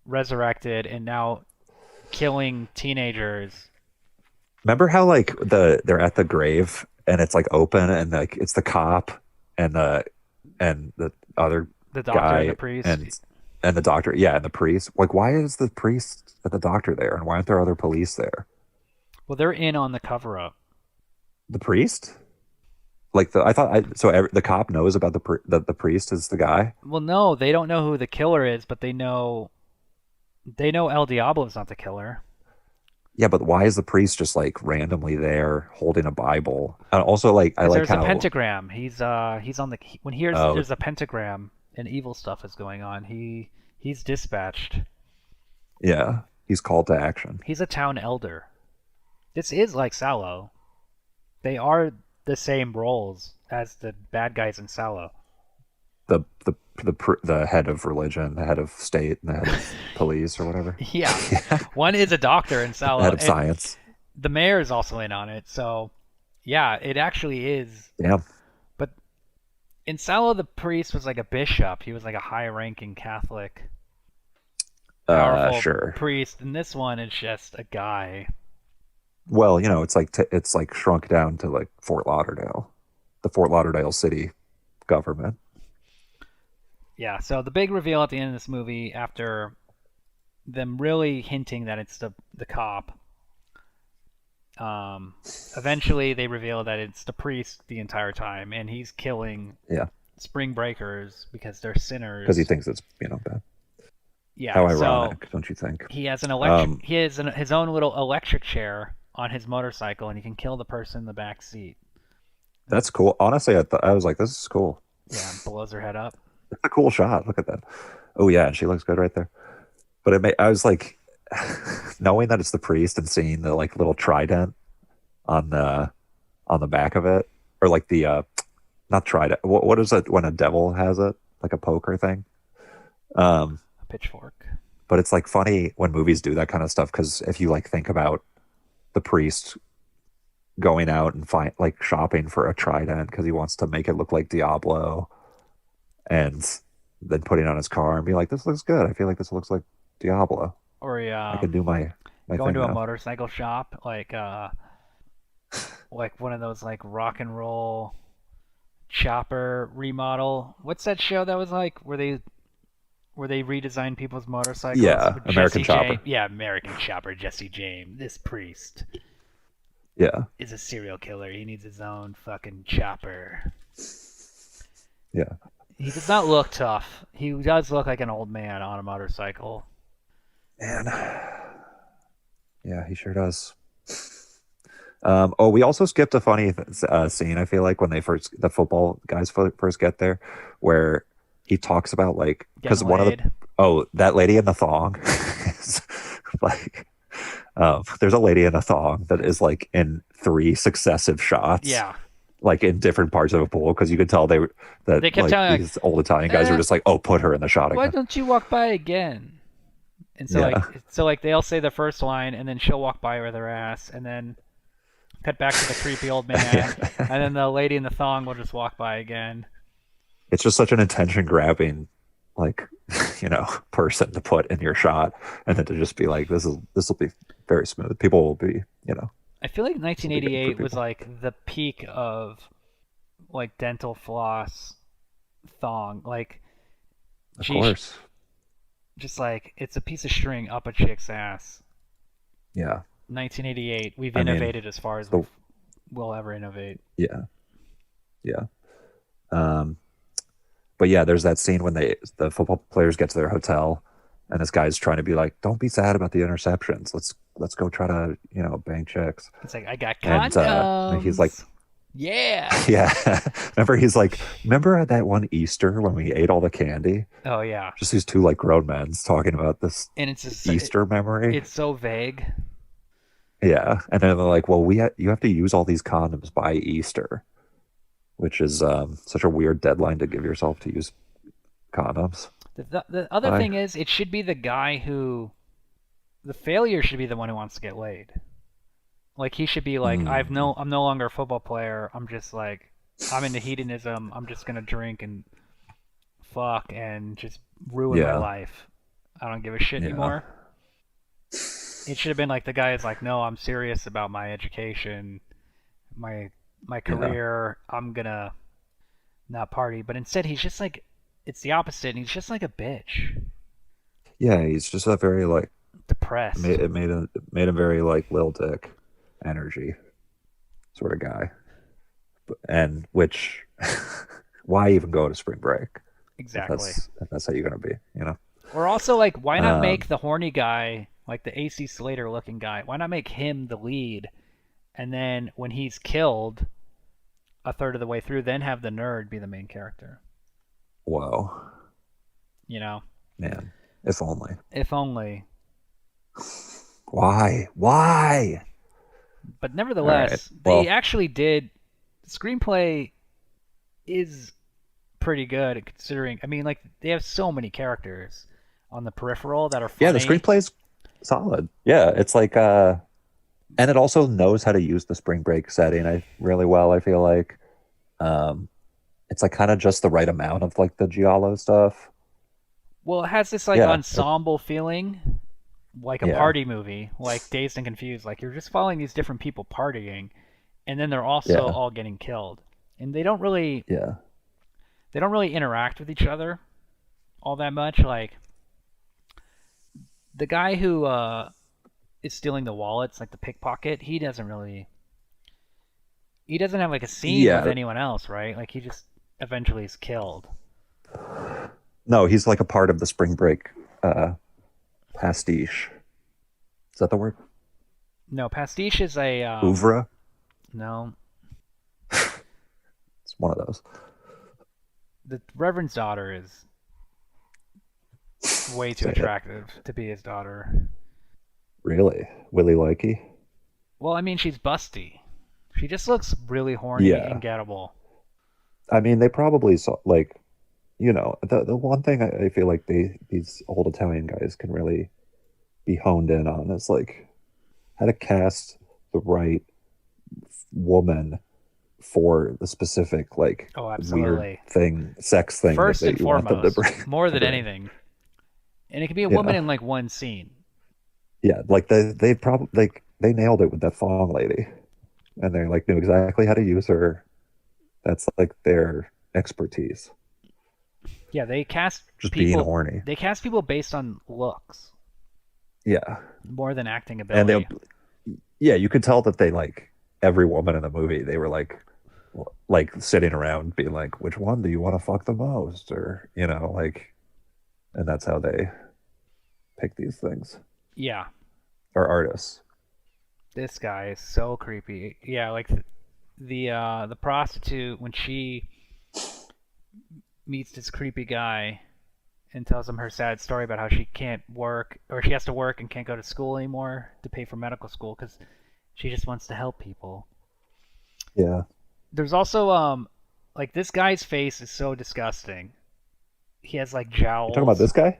resurrected, and now killing teenagers. Remember how like they're at the grave and it's like open and like it's the cop and the other The doctor and the guy priest. and the doctor, yeah, and the priest. Like, why is the priest and the doctor there, and why aren't there other police there? Well, they're in on the cover up. The priest, like the cop knows about the priest is the guy. Well, no, they don't know who the killer is, but they know El Diablo's not the killer. Yeah, but why is the priest just like randomly there holding a Bible? And also, like, I Because like there's a how pentagram. He's on the when here's oh there's a pentagram and evil stuff is going on. He's dispatched. yeah, he's called to action. He's a town elder. This is like Sallow. They are the same roles as the bad guys in Sallow. The head of religion, the head of state, and the head of police or whatever. Yeah, one is a doctor in The Sallow, head of and science. the mayor is also in on it. So, yeah, it actually is. Yeah. But in Sallow, the priest was like a bishop. He was like a high-ranking Catholic, powerful Sure. priest. And this one is just a guy. Well, it's like shrunk down to like Fort Lauderdale, the Fort Lauderdale city government. Yeah. So the big reveal at the end of this movie, after them really hinting that it's the cop, um, eventually they reveal that it's the priest the entire time, and he's killing Yeah, spring breakers because they're because he sinners. thinks it's bad. Yeah. How So ironic, don't you think? he has an Um, his own little electric chair on his motorcycle, and he can kill the person in the back seat. that's cool. Honestly, I was like, this is cool. Yeah, blows her head up. It's a cool shot. Look at that. Oh yeah, and she looks good right there. But I was like, knowing that it's the priest and seeing the like little trident on the back of it, or like the not trident. What is it when a devil has it? Like a poker thing. Um, A pitchfork. but it's like funny when movies do that kind of stuff because if you like think about the priest going out and find like shopping for a trident because he wants to make it look like Diablo, and then putting it on his car and be like, "This looks good. I feel like this looks like Diablo. Or I can do my going thing to a now." motorcycle shop, like one of those like rock and roll chopper remodel. What's that show that was like where they redesign people's motorcycles Yeah, with American Jesse James? Chopper. Yeah, American Chopper Jesse James. This priest Yeah, is a serial killer. He needs his own fucking chopper. yeah, He does not look tough. He does look like an old man on a motorcycle. man. Yeah, he sure does. Oh, we also skipped a funny scene. I feel like when the football guys first get there, where he talks about like because Getting one of the laid. that lady in the thong is like there's a lady in a thong that is like in three successive shots, Yeah. like in different parts of a pool because you could tell that They kept like telling like, these old Italian guys were just like, oh, put her in the shot why again. don't you walk by again? And Yeah, so like they'll say the first line, and then she'll walk by with her ass, and then cut back to the creepy old man, and then the lady in the thong will just walk by again. it's just such an attention grabbing like person to put in your shot and then to just be like this will be very smooth, people will be I feel like this will be good for 1988 was people, like the peak of like dental floss thong. Like, of geez, course. just like it's a piece of string up a chick's ass. Yeah, 1988. We've I mean innovated as far as the we'll ever innovate. yeah, yeah. um but yeah, there's that scene when the football players get to their hotel And this guy's trying to be like, don't be sad about the interceptions. Let's go try to, bang chicks. It's like I got And he's like, condoms. Yeah. yeah. Remember, he's like, remember that one Easter when we ate all the candy? Oh yeah. Just these two like grown men talking about this And it's just Easter memory. it's so vague. Yeah. And then they're like, well, you have to use all these condoms by Easter, which is such a weird deadline to give yourself to use condoms The other by. thing is, it should be the guy who, the failure should be the one who wants to get laid. Like he should be like, Hmm. I'm no longer a football player. I'm just like, I'm into hedonism. I'm just gonna drink and fuck and just ruin my Yeah. life. I don't give a shit Yeah. anymore. It should have been like the guy is like, no, I'm serious about my education, my my Yeah. career. I'm gonna not party. But instead, he's just like, it's the opposite. And he's just like a bitch, Yeah. He's just a very like, depressed. it made him very like Lil Dick energy sort of guy. And which, why even go to spring break Exactly. if that's how you're going to be, you know? Or also like, why not make Um, the horny guy, like the AC Slater looking guy, why not make him the lead? And then when he's killed a third of the way through, then have the nerd be the main character. Whoa, You know, man, if only. if only. Why? Why? But All right. nevertheless, they Well, actually did. The screenplay is pretty good considering. I mean, like they have so many characters on the peripheral that are yeah, the funny. screenplay's solid. Yeah, it's like and it also knows how to use the spring break setting really well, I feel like. Um it's like kind of just the right amount of like the giallo stuff. Well, it has this like Yeah. ensemble feeling, like a Yeah. party movie, like Dazed and Confused. Like you're just following these different people partying, and then they're also Yeah. all getting killed, and Yeah. they don't really interact with each other all that much. Like the guy who is stealing the wallets, like the pickpocket, he doesn't have like a scene with Yeah. anyone else, right? Like he just eventually is killed. No, he's like a part of the spring break uh pastiche. Is that the word? No, pastiche is a Oeuvre? no. It's one of those. The Reverend's daughter is way too Say it. attractive to be his daughter. Really? Willie Likey? Well, I mean, she's busty. She just looks really horny and Yeah. gettable. I mean, they probably saw like, the one thing I feel like these old Italian guys can really be honed in on is like how to cast the right woman for the specific like Oh, weird absolutely. sex thing First and that you want them to foremost, bring more to than bring. anything. And it could be a woman Yeah. in like one scene. Yeah. Like they probably like they nailed it with that thong lady. And they like knew exactly how to use her. That's like their expertise. Yeah, Just being horny. they cast people based on looks Yeah. more than acting And they'll ability. yeah, you could tell that they like every woman in the movie, they were like sitting around being like, which one do you want to fuck the most? Or, like, and that's how they pick these things Yeah, or artists. this guy is so creepy. Yeah, like the prostitute when she meets this creepy guy and tells him her sad story about how she can't work or she has to work and can't go to school anymore to pay for medical school because she just wants to help people. Yeah. There's also like this guy's face is so disgusting. He has like You talking about jowls. this guy?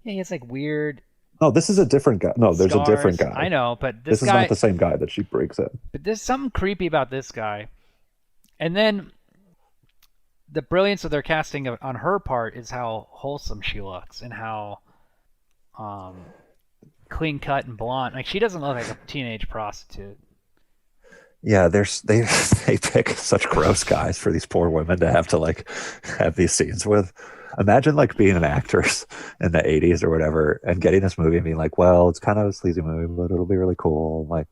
Yeah, he has like weird No, this is a different guy. No, there's a different scars. I guy. know, but This is not the same guy that she breaks in. there's something creepy about this guy. And then the brilliance of their casting on her part is how wholesome she looks and how um, clean cut and blonde. Like she doesn't look like a teenage prostitute. Yeah, they they pick such gross guys for these poor women to have to like have these scenes with. Imagine like being an actress in the 80s or whatever and getting this movie and being like, well, it's kind of a sleazy movie, but it'll be really cool. Like,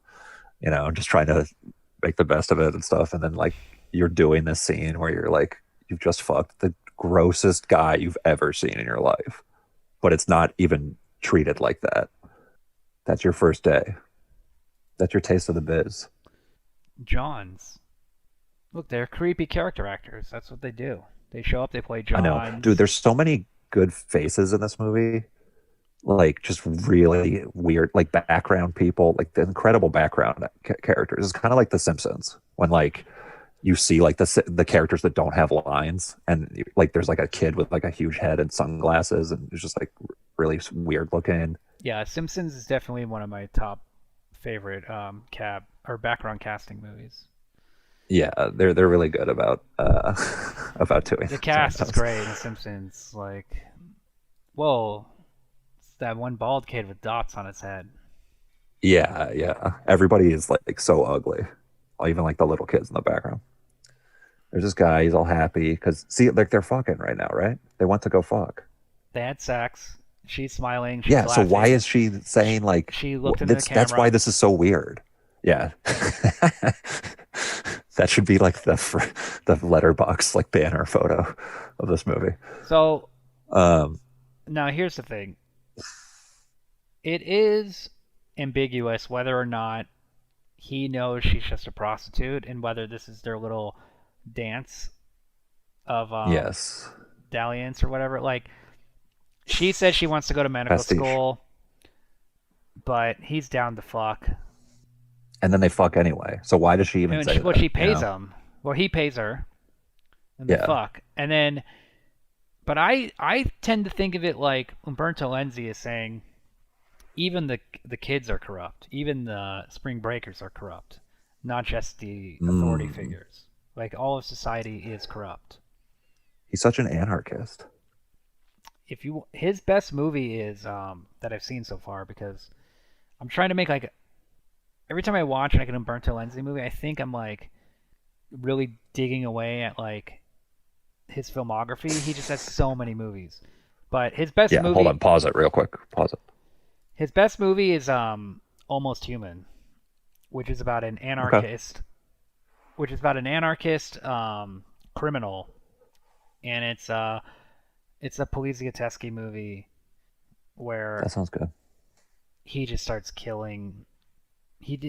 just trying to make the best of it and stuff. And then like you're doing this scene where you're like, you've just fucked the grossest guy you've ever seen in your life, but it's not even treated like that. That's your first day. That's your taste of the biz. Johns. Look, they're creepy character actors. That's what they do. They show up, they play I know, dude. Johns. There's so many good faces in this movie. Like just really weird, like background people, like the incredible background characters. It's kind of like The Simpsons when like you see like the characters that don't have lines, and like there's like a kid with like a huge head and sunglasses, and it's just like really weird looking. Yeah, Simpsons is definitely one of my top favorite cab or background casting movies. Yeah, they're really good about about The doing cast is those. great in The Simpsons. Like, whoa, it's that one bald kid with dots on his head. Yeah, yeah. Everybody is like so ugly. Even like the little kids in the background. There's this guy, he's all happy because see, like they're fucking right now, right? They want to go fuck. They had sex. She's smiling. She's Yeah, so why laughing. is she saying like She looked into the that's why camera. this is so weird. Yeah. That should be like the letterbox like banner photo of this movie. So Um now here's the thing. It is ambiguous whether or not he knows she's just a prostitute and whether this is their little dance of yes. dalliance or whatever. Like, she says she wants to go to medical Pastiche. school, but he's down to fuck. And then they fuck anyway. So why does she even And say well, that, she you pays know? him. Well, he pays her, and they Yeah. fuck. And then, but I tend to think of it like Umberto Lenzi is saying, even the kids are corrupt. Even the spring breakers are corrupt, not just the authority Mm. figures. Like all of society is corrupt. He's such an anarchist. If you his best movie is that I've seen so far because I'm trying to make like every time I watch like an Umberto Lenzi movie, I think I'm like really digging away at like his filmography. He just has so many movies. But Yeah, hold on, pause it real quick. Pause it. his best movie is Almost Human, which is about an Okay. anarchist, which is about an anarchist criminal, and it's a Poliziotteschi movie That where sounds good. he just starts killing.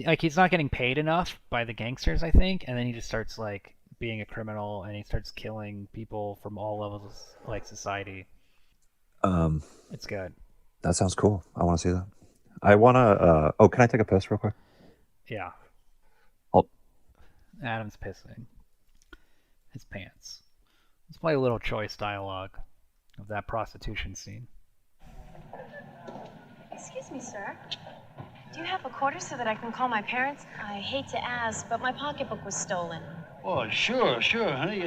Like he's not getting paid enough by the gangsters, I think, and then he just starts like being a criminal and he starts killing people from all levels of like society. Um, It's good. that sounds cool. I want to see that. I want to. Oh, can I take a piss real quick? Yeah, Oh, Adam's pissing his pants. Let's play a little choice dialogue of that prostitution scene. Excuse me, sir. Do you have a quarter so that I can call my parents? I hate to ask, but my pocketbook was stolen. Oh, sure, sure, honey.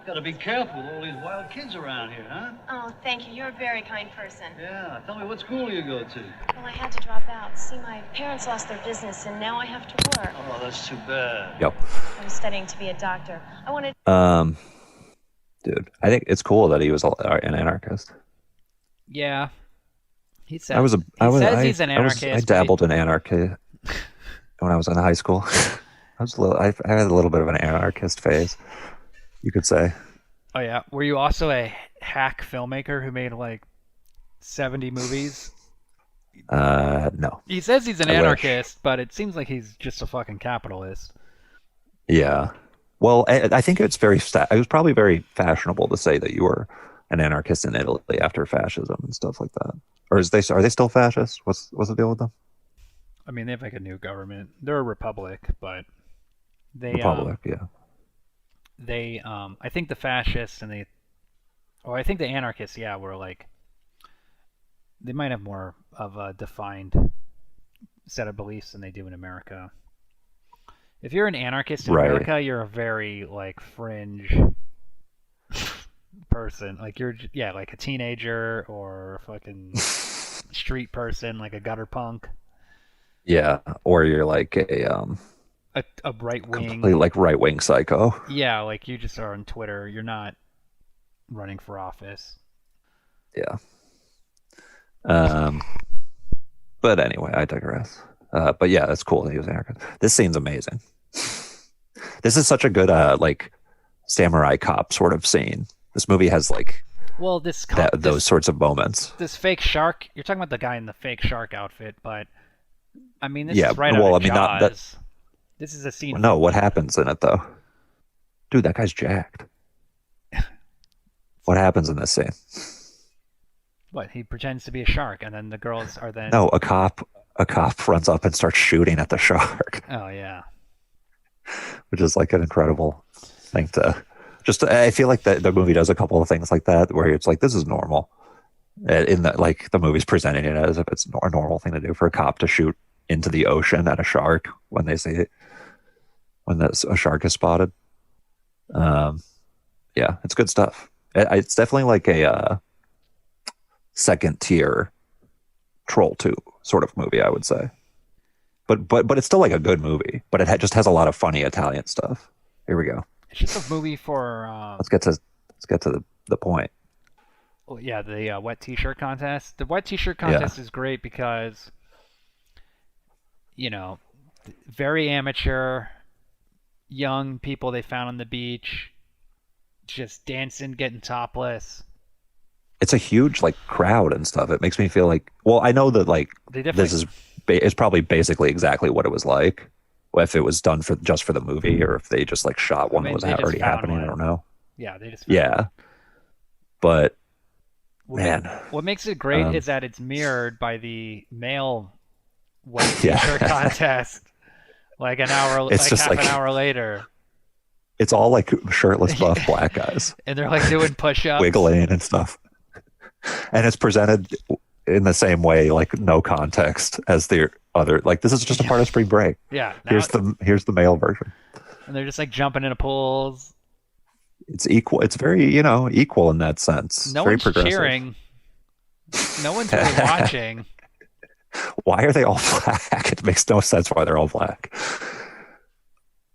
Gotta be careful with all these wild kids around here, huh? Oh, thank you. You're a very kind person. Yeah. Tell me, what school do you go to? Well, I had to drop out. See, my parents lost their business, and now I have to work. Oh, that's too bad. yep. I was studying to be a doctor. I wanted. Um, dude, I think it's cool that he was an anarchist. Yeah, he I says was a. he I was. says he's an I was. I anarchist. dabbled in anarchy when I was in high school. I was a little. I had a little bit of an anarchist phase, you could say. Oh yeah, were you also a hack filmmaker who made like 70 movies? No. He says he's an I wish. anarchist, but it seems like he's just a fucking capitalist. Yeah. Well, I think it's very. It was probably very fashionable to say that you were an anarchist in Italy after fascism and stuff like that. Or are they still fascists? What's the deal with them? I mean, they have like a new government. They're a republic, but Republic, yeah. I think the fascists and I think the anarchists, yeah, were like they might have more of a defined set of beliefs than they do in America. If you're an anarchist in Right. America, you're a very like fringe person. Like yeah, like a teenager or a fucking street person, like a gutter punk, Yeah. Or you're like a right complete wing. like right wing psycho. Yeah, like you just are on Twitter. You're not running for office. Yeah. Um. But anyway, I digress. But yeah, that's cool that he was an anarchist. This scene's amazing. This is such a good like samurai cop sort of scene. This movie has like Well, those sorts of moments. this fake shark. You're talking about the guy in the fake shark outfit, but I mean, this Yeah, is right well, out I of mean, not that. Jaws. This is a scene. No, what happens in it though? Dude, that guy's jacked. What happens in this scene? What, he pretends to be a shark, and then the girls are then. No, a cop runs up and starts shooting at the shark, Oh yeah. which is like an incredible thing to. Just, I feel like the movie does a couple of things like that where it's like this is normal. In that, like the movie's presenting it as if it's a normal thing to do for a cop to shoot into the ocean at a shark when they see it, when a shark is spotted. Yeah, it's good stuff. It's definitely like a second tier Troll 2 sort of movie, I would say. But it's still like a good movie. But it just has a lot of funny Italian stuff. Here we go. It's just a movie for. Let's get to the point. Well, yeah, the wet T-shirt contest. The wet T-shirt contest is great because, very amateur, young people they found on the beach, just dancing, getting topless. It's a huge like crowd and stuff. It makes me feel like, well, I know that like this is it's probably basically exactly what it was like if it was done just for the movie or if they just like shot one that was already happening. I don't know. Yeah, they just but man, what makes it great is that it's mirrored by the male wet T-shirt contest. Like an hour, it's just half an hour later. It's all like shirtless buff black guys, and they're like doing push-ups, wiggling and stuff. And it's presented in the same way, like no context as the other. Like this is just a part of spring break. Yeah. Here's the male version. And they're just like jumping into pools. It's equal. It's very equal in that sense. No very one's progressive. cheering. No one's really watching. Why are they all black? It makes no sense why they're all black.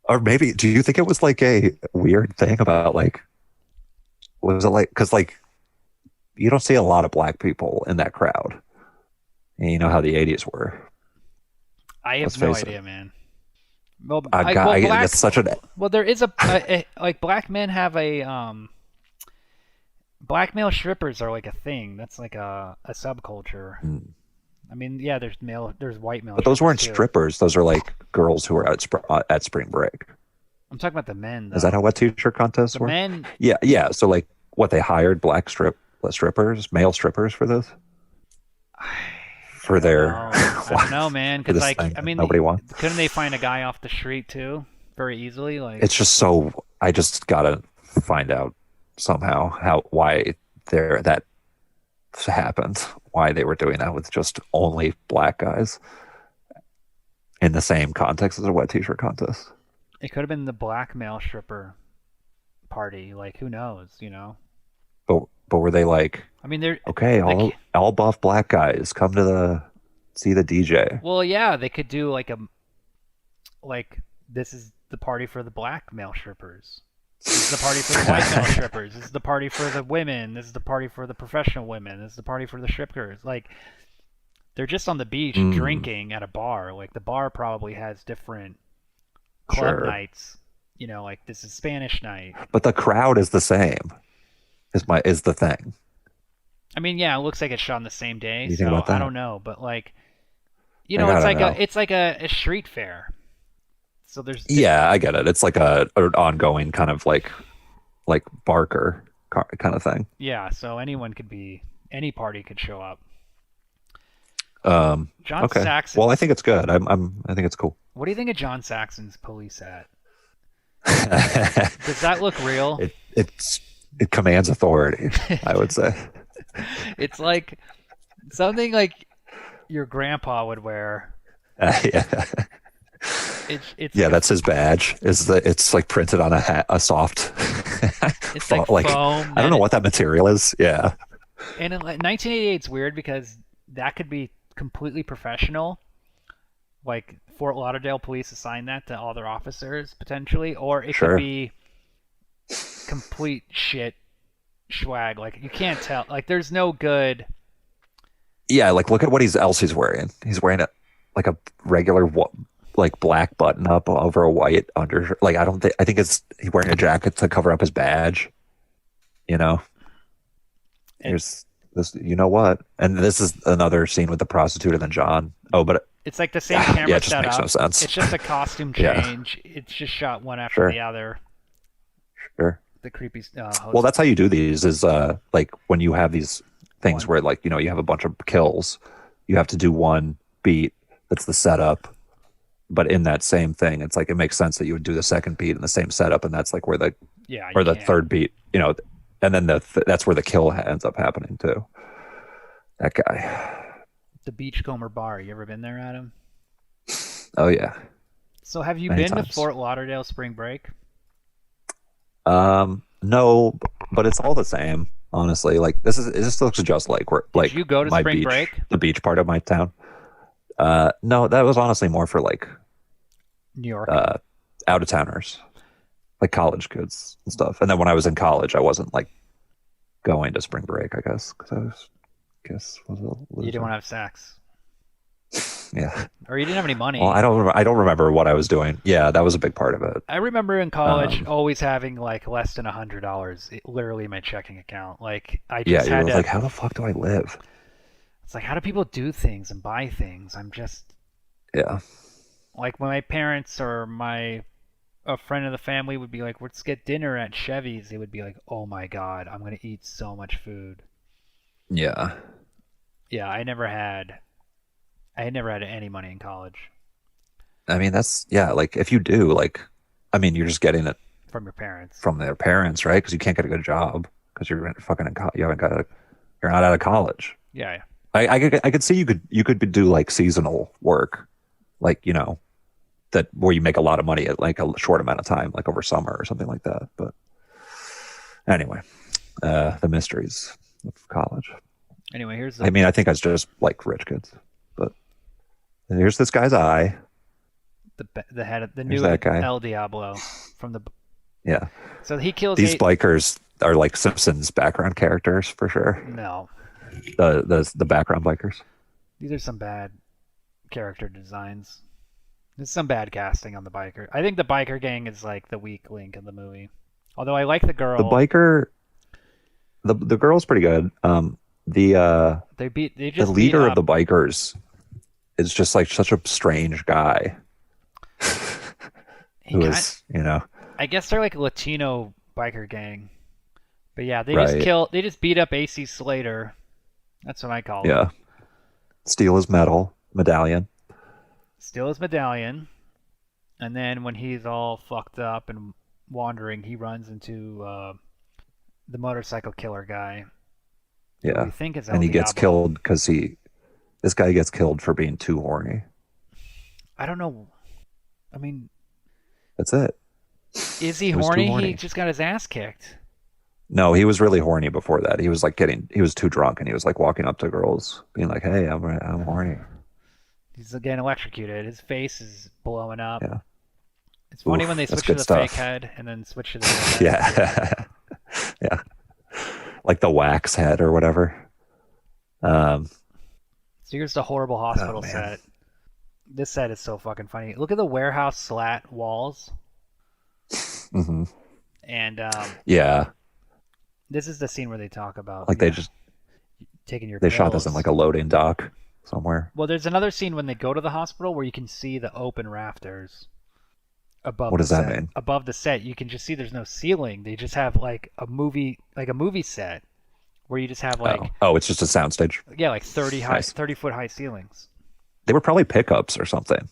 Or maybe, do you think it was like a weird thing about like, was it like, because like, you don't see a lot of black people in that crowd. And you know how the 80s were. I have no idea, man. Well, it's such an... Well, there is like black men have a, black male strippers are like a thing. That's like a subculture. I mean, yeah, there's white male. But those weren't too. strippers. Those are like girls who are at spring break. I'm talking about the men, though. Is that how wet T-shirt contests were? Men. Yeah. So like, what, they hired black strippers, male strippers for this? For their... I don't know, man. Because like, I mean, nobody wants. Couldn't they find a guy off the street too, very easily? Like, it's just so. I just gotta find out somehow why that happened. Why they were doing that with just only black guys in the same context as a wet T-shirt contest. It could have been the black male stripper party. Like, who knows? But were they like? I mean, they're okay. All buff black guys come to see the DJ. Well, yeah, they could do like this is the party for the black male strippers. This is the party for the white male strippers. This is the party for the women. This is the party for the professional women. This is the party for the strippers. Like, they're just on the beach drinking at a bar. Like, the bar probably has different club nights. Like this is Spanish night. But the crowd is the same. Is the thing. I mean, yeah, it looks like it's shot on the same day. You think about that? I don't know, but like, it's like a street fair. So there's I get it. It's like an ongoing kind of like Barker kind of thing. Yeah, so any party could show up. John Saxon. Well, I think it's good. I think it's cool. What do you think of John Saxon's police hat? Does that look real? It commands authority, I would say. It's like something like your grandpa would wear. Yeah. It's that's his badge. It's like printed on a soft. It's like foam. I don't know what that material is. Yeah. And in 1988, it's weird because that could be completely professional. Like Fort Lauderdale police assign that to all their officers potentially, or it could be complete shit swag. Like you can't tell. Like there's no good. Yeah, like look at what else he's wearing. He's wearing like a regular like black button up over a white undershirt. Like I think he's wearing a jacket to cover up his badge. Here's this. You know what? And this is another scene with the prostitute and then John. Oh, but It's like the same camera yeah, it just setup. makes no sense. It's just a costume Yeah. change. It's just shot one after Sure. the other. Sure. The creepy host. Well, that's how you do these. Is like when you have these things One. where like you have a bunch of kills, you have to do one beat. That's the setup. But in that same thing, it's like it makes sense that you would do the second beat in the same setup, and that's like where the Yeah, or you the can't. third beat, and then that's where the kill ends up happening too. That guy. The Beachcomber Bar. You ever been there, Adam? Oh yeah. So have you Many been to times. Fort Lauderdale spring break? No, but it's all the same. Honestly, like this looks just like Did you go to my spring beach, break? the beach part of my town. No, that was honestly more for like New York. out of towners, like college kids and stuff. And then when I was in college, I wasn't like going to spring break, I guess, because was a loser. You didn't want to have sex, Yeah. or you didn't have any money. Well, I don't remember what I was doing. Yeah, that was a big part of it. I remember in college Um, always having like less than $100, literally in my checking account. Like I Yeah, just you had were to. like, how the fuck do I live? It's like, how do people do things and buy things? I'm just Yeah. like, when my parents or a friend of the family would be like, let's get dinner at Chevy's, they would be like, oh my god, I'm gonna eat so much food. Yeah. Yeah, I had never had any money in college I mean, like if you do, like, I mean, you're just getting it from your parents. from their parents, right? Because you can't get a good job because you're fucking you're not out of college. Yeah, I could see you could do like seasonal work, like that where you make a lot of money at like a short amount of time, like over summer or something like that. But anyway, the mysteries of college. Anyway, here's I mean, I think I was just like rich kids, but here's this guy's eye. the head of the Here's new that guy. El Diablo from the. Yeah, So he kills these eight. bikers are like Simpsons background characters for sure. No, The background bikers. these are some bad character designs. There's some bad casting on the biker. I think the biker gang is like the weak link in the movie. Although I like the girl. The biker, the girl's pretty good. They The just leader beat of the up. bikers is just like such a strange guy He who kind- is, I guess they're like a Latino biker gang. But yeah, they Right. just beat up AC Slater. That's what I call him. yeah, steal his medallion. Steal his medallion. And then when he's all fucked up and wandering, he runs into the motorcycle killer guy. Who Yeah, we think is El and he gets Diablo. killed because this guy gets killed for being too horny. I don't know. I mean, That's it. is he He was too horny? He horny. just got his ass kicked. No, he was really horny before that. He was like he was too drunk and he was like walking up to girls being like, "Hey, I'm horny." He's getting electrocuted. His face is blowing up. Yeah. It's funny Oof, when they that's switch to good the stuff. fake head and then switch to the real head. Yeah. Yeah. Like the wax head or whatever. So here's the horrible hospital man. set. This set is so fucking funny. Look at the warehouse slat walls. hmm And Yeah. this is the scene where they talk about Like they just taking your they shot this pills. in like a loading dock somewhere. Well, there's another scene when they go to the hospital where you can see the open rafters above. What the does that set. mean? Above the set, you can just see there's no ceiling. They just have like a movie set where you just have like Oh, it's just a soundstage. like 30 Nice. 30-foot high ceilings. They were probably pickups or something.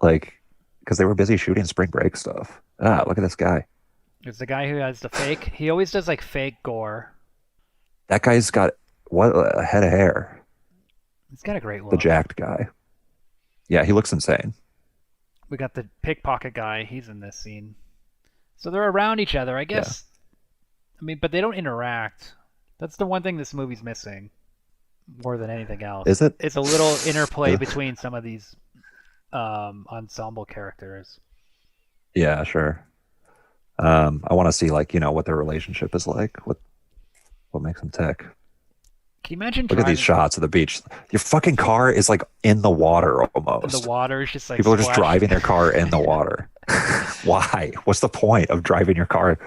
Like, because they were busy shooting spring break stuff. Ah, look at this guy. It's the guy who has the fake. He always does like fake gore. That guy's got what a head of hair. He's got a great look. The jacked guy. Yeah, he looks insane. We got the pickpocket guy. He's in this scene. So they're around each other, I guess. I mean, but they don't interact. That's the one thing this movie's missing more than anything else. Is it? It's a little interplay between some of these ensemble characters. Yeah, sure. I want to see like what their relationship is like. What makes them tick? Can you imagine Look at these shots of the beach. Your fucking car is like in the water almost. The water is just like People are just splashing. driving their car in the water. Why? What's the point of driving your car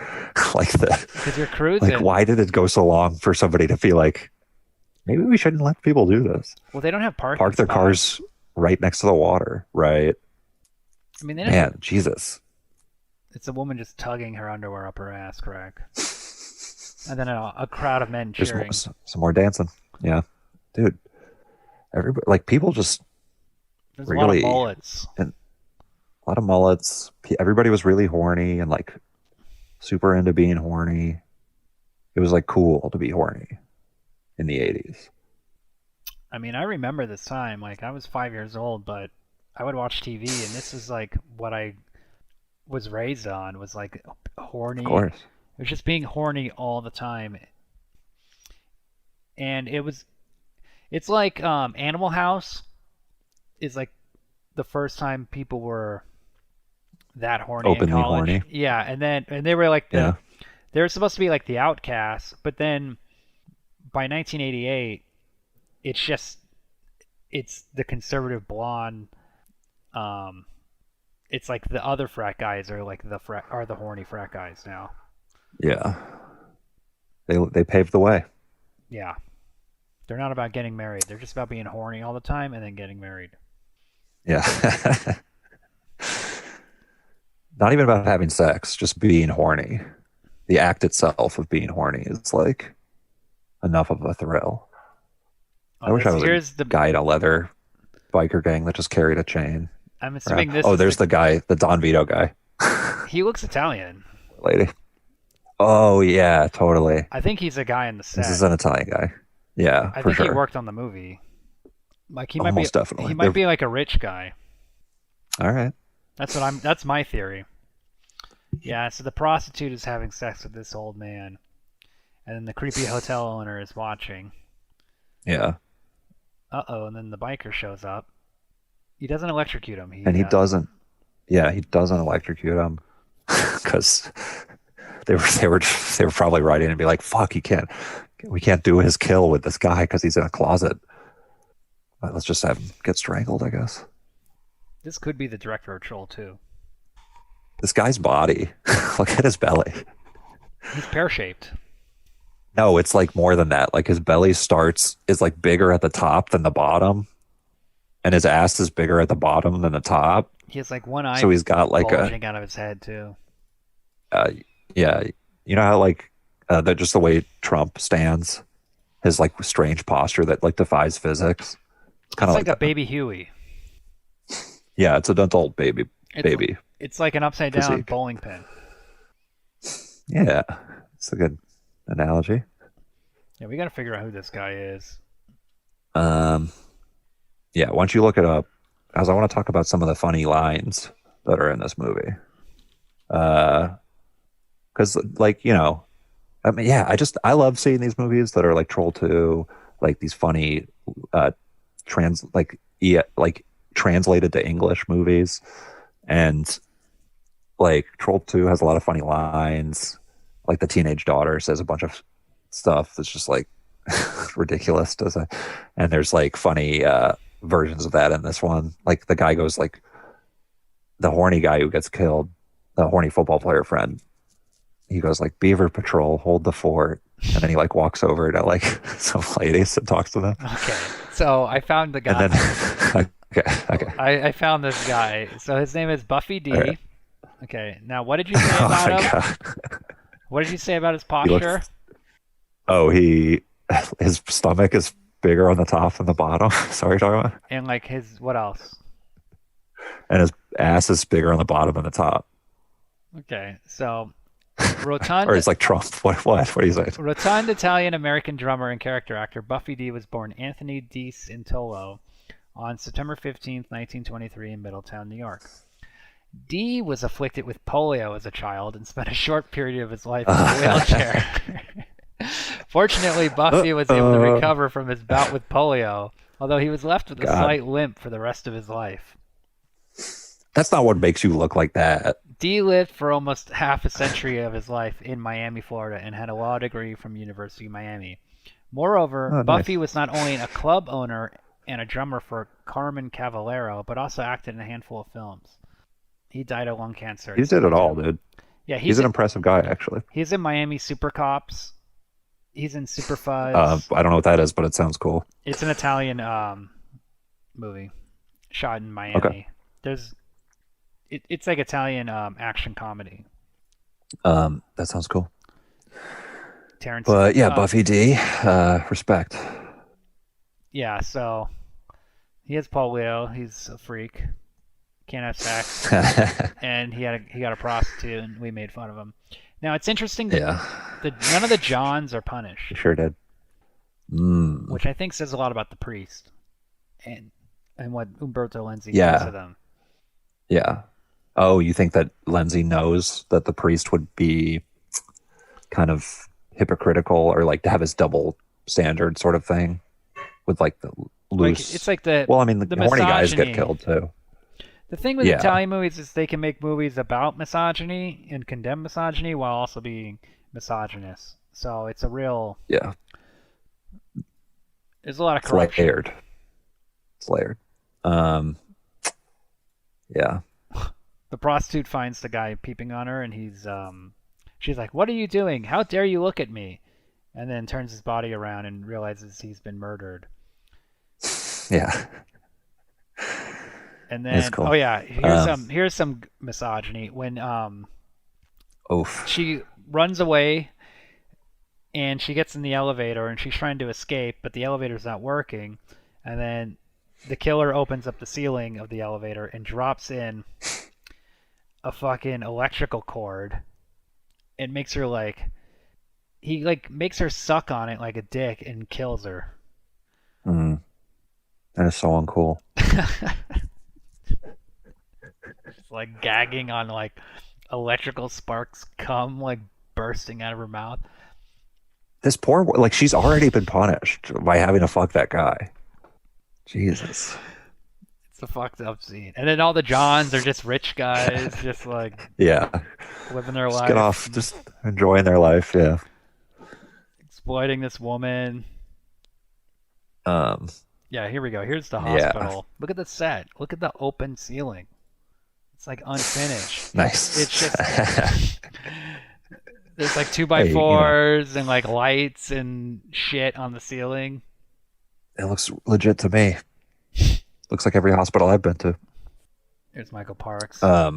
like this? Because you're Like, cruising. why did it go so long for somebody to feel like maybe we shouldn't let people do this? Well, they don't have parking Park their spots. cars right next to the water, right? I mean, Man, Jesus. it's a woman just tugging her underwear up her ass crack. And then a crowd of men Just cheering. some more dancing. Yeah. Dude, everybody, like, people just There's a lot of really, mullets. and a lot of mullets. Everybody was really horny and like super into being horny. It was like cool to be horny in the 80s. I mean, I remember this time. Like, I was 5 years old, but I would watch TV, and this is like what I was raised on, was like horny. Of course. It was just being horny all the time. And it's like Animal House is like the first time people were that horny in Openly college. horny. Yeah, and they were like Yeah. they were supposed to be like the outcasts, but then by 1988, it's the conservative blonde. It's like the other frat guys are like the horny frat guys now. Yeah. They paved the way. Yeah. They're not about getting married. They're just about being horny all the time and then getting married. Yeah. Not even about having sex, just being horny. The act itself of being horny is like enough of a thrill. I wish I was a guy in a leather biker gang that just carried a chain. I'm assuming this. Oh, there's the guy, the Don Vito guy. He looks Italian. Lady. Oh yeah, totally. I think he's a guy in the set. This is an Italian guy. Yeah, I for think sure. he worked on the movie. Like he might Almost be. definitely. He might be like a rich guy. All right. That's my theory. Yeah. So the prostitute is having sex with this old man, and then the creepy hotel owner is watching. Yeah. Uh-oh, and then the biker shows up. He doesn't electrocute him. And he doesn't. Yeah, he doesn't electrocute him because they were probably writing and be like, "Fuck, we can't do his kill with this guy because he's in a closet. Let's just have him get strangled, I guess." This could be the director of Troll 2. This guy's body, look at his belly. He's pear-shaped. No, it's like more than that. Like his belly is like bigger at the top than the bottom, and his ass is bigger at the bottom than the top. He has like one eye. So he's got like bulging out of his head too. Yeah, you know how like just the way Trump stands, his like strange posture that like defies physics. It's kind of like a baby Huey. Yeah, it's an adult baby. It's like an upside down physique. bowling pin. Yeah, it's a good analogy. Yeah, we got to figure out who this guy is. Yeah, why don't you look it up? As I want to talk about some of the funny lines that are in this movie. Because like, you know, I mean, yeah, I love seeing these movies that are like Troll 2, like these funny translated to English movies. And like Troll 2 has a lot of funny lines. Like the teenage daughter says a bunch of stuff that's just like ridiculous, and there's like funny versions of that in this one. Like the guy goes like, the horny guy who gets killed, the horny football player friend, he goes like, "Beaver Patrol, hold the fort," and then he like walks over to like some ladies and talks to them. Okay, so I found the guy. And then okay. I found this guy. So his name is Buffy D. Right. Okay, now what did you say about him? God. What did you say about his posture? His stomach is bigger on the top than the bottom. Sorry, talking about. And like what else? And his ass is bigger on the bottom than the top. Okay, so rotund. Or it's like Trump. What do you say? Rotund Italian-American drummer and character actor Buffy D was born Anthony Di Cintolo on September 15th, 1923 in Middletown, New York. D was afflicted with polio as a child and spent a short period of his life in a wheelchair. Fortunately, Buffy was able to recover from his bout with polio, although he was left with a slight limp for the rest of his life. That's not what makes you look like that. D lived for almost half a century of his life in Miami, Florida, and had a law degree from University of Miami. Moreover, Buffy was not only a club owner and a drummer for Carmen Cavallero, but also acted in a handful of films. He died of lung cancer. He did it all, dude. Yeah, He's an impressive guy, actually. He's in Miami Super Cops. He's in Super Fuzz. I don't know what that is, but it sounds cool. It's an Italian movie shot in Miami. Okay. It's like Italian action comedy. That sounds cool. Terrence. But yeah, Buffy D, respect. Yeah, so he has polio. He's a freak. Can't have sex. And he got a prostitute, and we made fun of him. Now it's interesting that none of the Johns are punished. He sure did. Which I think says a lot about the priest and what Umberto Lenzi thinks of them. Yeah. Oh, you think that Lenzi knows that the priest would be kind of hypocritical or like to have his double standard sort of thing with like the loose. It's like the horny guys get killed too. The thing with Italian movies is they can make movies about misogyny and condemn misogyny while also being misogynist. So it's a real There's a lot of corruption. It's layered. Yeah. The prostitute finds the guy peeping on her, and she's like, "What are you doing? How dare you look at me?" And then turns his body around and realizes he's been murdered. Yeah. And then, cool. here's some misogyny when Oof. she runs away and she gets in the elevator and she's trying to escape, but the elevator's not working, and then the killer opens up the ceiling of the elevator and drops in a fucking electrical cord and makes her makes her suck on it like a dick and kills her. That is so uncool. It's like gagging on like electrical sparks come like bursting out of her mouth. This poor, like, she's already been punished by having to fuck that guy. Jesus. It's a fucked up scene. And then all the Johns are just rich guys, just like living their life. Get off, just enjoying their life, exploiting this woman. Yeah, here we go. Here's the hospital. Look at the set. Look at the open ceiling. It's like unfinished. Nice. It's just there's like 2x4s and like lights and shit on the ceiling. It looks legit to me. Looks like every hospital I've been to. Here's Michael Parks. I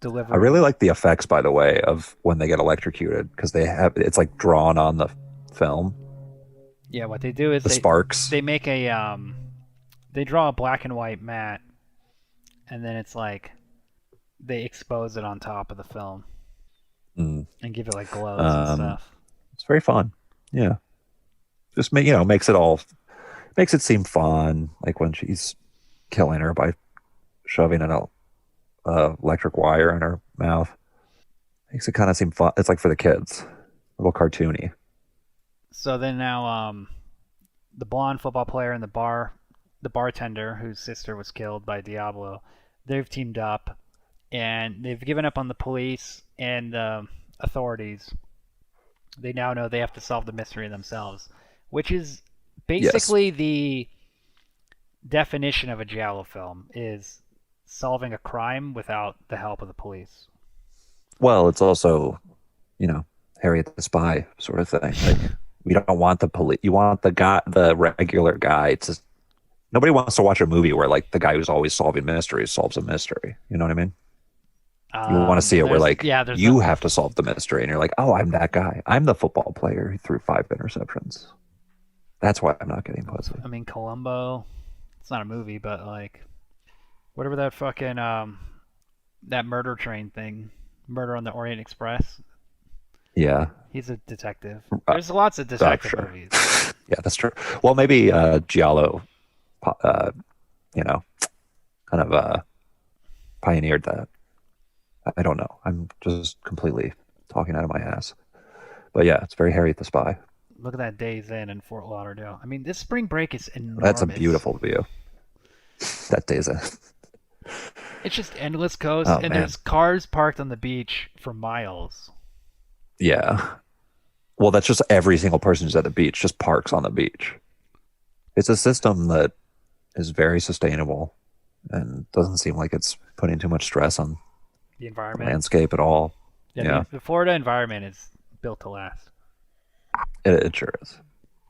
really like the effects, by the way, of when they get electrocuted, because it's like drawn on the film. Yeah, what they do is the sparks. They make they draw a black and white mat, and then it's like they expose it on top of the film and give it like glows and stuff. It's very fun. Yeah, just makes it seem fun, like when she's killing her by shoving an electric wire in her mouth. Makes it kind of seem fun. It's like for the kids, a little cartoony. So then now, the blonde football player and the bartender whose sister was killed by Diablo, they've teamed up, and they've given up on the police and authorities. They now know they have to solve the mystery themselves, which is basically the definition of a giallo film, is solving a crime without the help of the police. Well, it's also, Harriet the Spy sort of thing. Like, we don't want the police. You want the regular guy to. Nobody wants to watch a movie where like the guy who's always solving mysteries solves a mystery. You know what I mean? You want to see it where like you have to solve the mystery, and you're like, oh, I'm that guy. I'm the football player who threw 5 interceptions. That's why I'm not getting pussy. I mean, Columbo. It's not a movie, but like, whatever that fucking that murder train thing, Murder on the Orient Express. Yeah. He's a detective. There's lots of detective movies. Yeah, that's true. Well, maybe Giallo, kind of pioneered that. I don't know. I'm just completely talking out of my ass. But yeah, it's very Harriet the Spy. Look at that Days Inn in Fort Lauderdale. I mean, this spring break is enormous. That's a beautiful view. That Days Inn. It's just endless coast, and there's cars parked on the beach for miles. Yeah. Well, that's just every single person who's at the beach just parks on the beach. It's a system that is very sustainable and doesn't seem like it's putting too much stress on The environment. landscape at all. Yeah. The Florida environment is built to last. It sure is.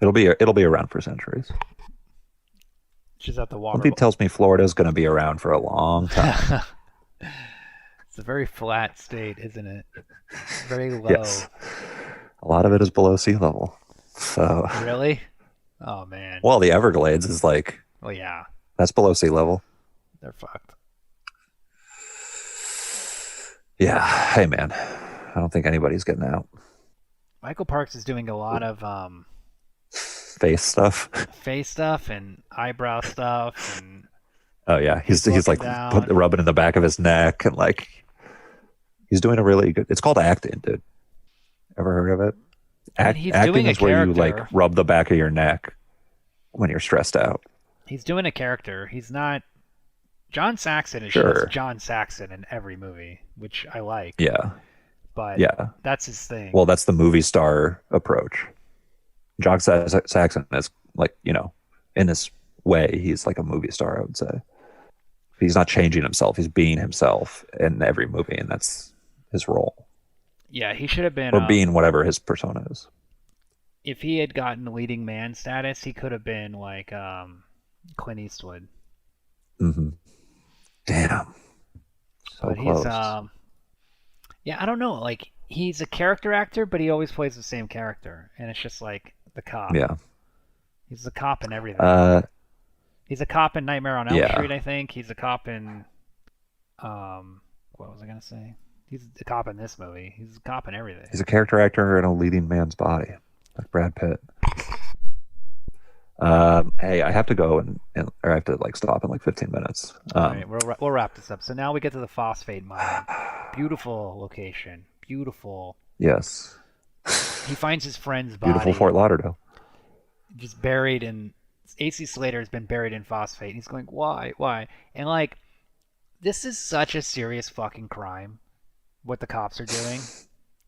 It'll be around for centuries. She's at the water. Something tells me Florida's going to be around for a long time. It's a very flat state, isn't it? Very low. Yes. A lot of it is below sea level. So Really? Oh man. well, the Everglades is like Well, yeah, that's below sea level. they're fucked. Yeah. Hey man, I don't think anybody's getting out. Michael Parks is doing a lot of Face stuff. face stuff and eyebrow stuff, and Oh yeah, he's like down. rubbing in the back of his neck and like he's doing a really good. It's called acting, dude. Ever heard of it? And he's Acting doing a is where you character. like rub the back of your neck when you're stressed out. He's doing a character. He's not. John Saxon is Sure. just John Saxon in every movie, which I like. Yeah, But yeah. that's his thing. Well, that's the movie star approach. John Saxon is like, in this way, he's like a movie star, I would say. He's not changing himself. He's being himself in every movie, and that's his role. Yeah, he should have been. Or being whatever his persona is. If he had gotten leading man status, he could have been like Clint Eastwood. Mm-hmm. Damn. So But close. yeah, I don't know. Like, he's a character actor, but he always plays the same character, and it's just like the cop. Yeah. He's the cop in everything. He's a cop in Nightmare on Elm Yeah. Street, I think. He's a cop in what was I gonna say? He's the cop in this movie. He's a cop in everything. He's a character actor in a leading man's body, like Brad Pitt. Hey, I have to go or I have to like stop in like 15 minutes. All right, we'll wrap this up. So now we get to the phosphate mine. Beautiful location. Beautiful. Yes. He finds his friend's body. Beautiful Fort Lauderdale. Just buried in. AC Slater has been buried in phosphate. And he's going, why? And like, this is such a serious fucking crime. What the cops are doing.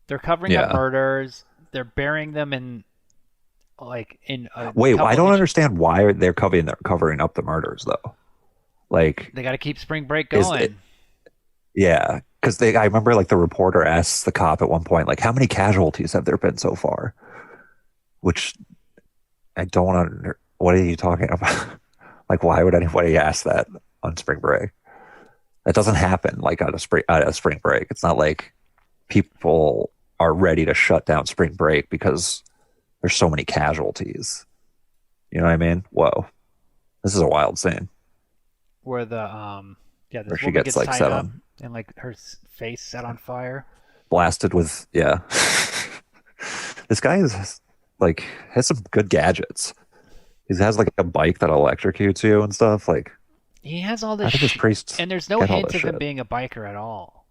They're covering up murders. They're burying them in. Like in Wait, I don't understand why they're covering up the murders though. Like they got to keep spring break going. Yeah, because I remember like the reporter asks the cop at one point, like, how many casualties have there been so far? Which I don't under. What are you talking about? Like, why would anybody ask that on spring break? That doesn't happen like on a spring break. It's not like people are ready to shut down spring break because there's so many casualties. You know what I mean? Whoa. This is a wild scene. Where the this where she woman gets gets like tied set up on, and like her face set on fire. blasted with This guy has some good gadgets. He has like a bike that electrocutes you and stuff. Like He has all I this think his priests and there's no get all hint this of him shit. being a biker at all.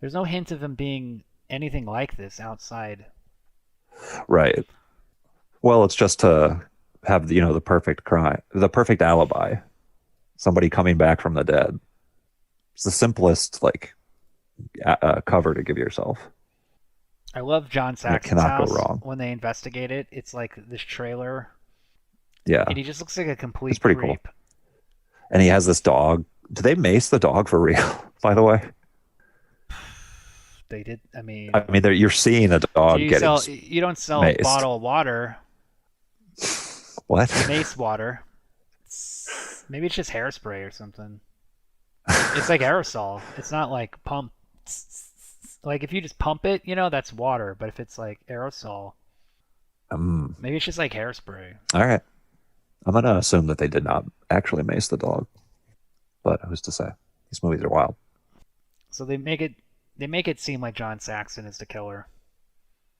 There's no hint of him being anything like this outside. Right. Well, it's just to have the perfect crime, the perfect alibi. Somebody coming back from the dead. It's the simplest cover to give yourself. I love John Saxon's cannot go house wrong. when they investigate it. It's like this trailer. Yeah. And he just looks like a complete It's pretty creep. cool. And he has this dog. Do they mace the dog for real, by the way? They did. I mean, You're seeing a dog you getting don't sell maced. a bottle of water, What? mace water. Maybe it's just hairspray or something. It's like aerosol. It's not like pump. Like if you just pump it, that's water. But if it's like aerosol, maybe it's just like hairspray. All right. I'm going to assume that they did not actually mace the dog. But who's to say? These movies are wild. So they make it seem like John Saxon is the killer.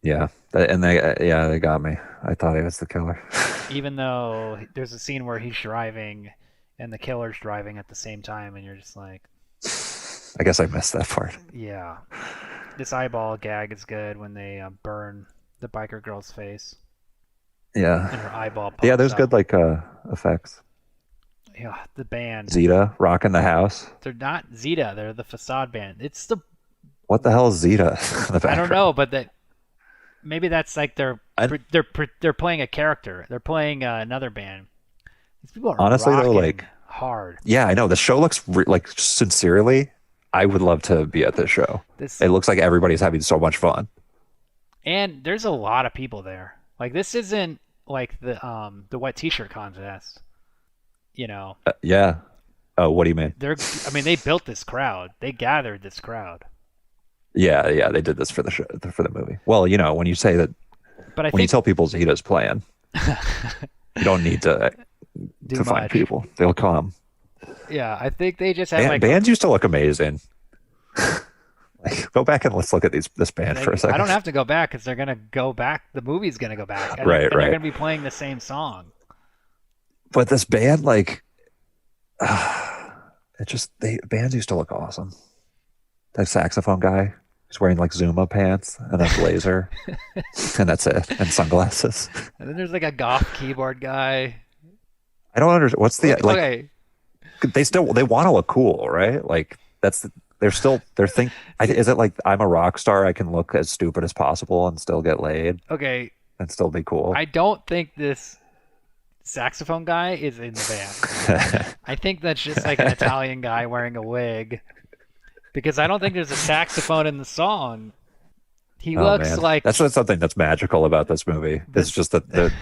Yeah. They got me. I thought he was the killer. Even though there's a scene where he's driving and the killer's driving at the same time, and you're just like, I guess I missed that part. yeah. This eyeball gag is good when they burn the biker girl's face Yeah. and her eyeball pops Yeah, there's up. good effects. Yeah, the band. Zeta rocking the house. They're not Zeta. They're the Facade Band. It's the What the hell is Zeta in the I background? don't know, but maybe that's like they're playing a character. They're playing another band. These people are Honestly, though, rocking hard. Yeah, I know. The show looks sincerely, I would love to be at this show. This It looks like everybody's having so much fun. and there's a lot of people there. Like this isn't like the wet t-shirt contest. You know, Yeah. Oh, what do you mean? they built this crowd. They gathered this crowd. Yeah, yeah, they did this for the show, for the movie. Well, when you say that, But I when you think tell people Zeta's playing, you don't need to do find much. people. They'll come. Yeah, I think they just had like Bands used to look amazing. Go back and let's look at this band for a second. I don't have to go back because they're gonna go back. The movie's gonna go back, and Right, they're right. gonna be playing the same song. But this band, like, bands used to look awesome. That saxophone guy, he's wearing like Zuma pants and a blazer, and that's it, and sunglasses. And then there's like a goth keyboard guy. I don't understand. What's the like? Okay, They want to look cool, right? Like they're think. Is it like I'm a rock star? I can look as stupid as possible and still get laid okay. and still be cool. I don't think this saxophone guy is in the band. I think that's just like an Italian guy wearing a wig. Because I don't think there's a saxophone in the song. He looks man. like That's something that's magical about this movie. It's just that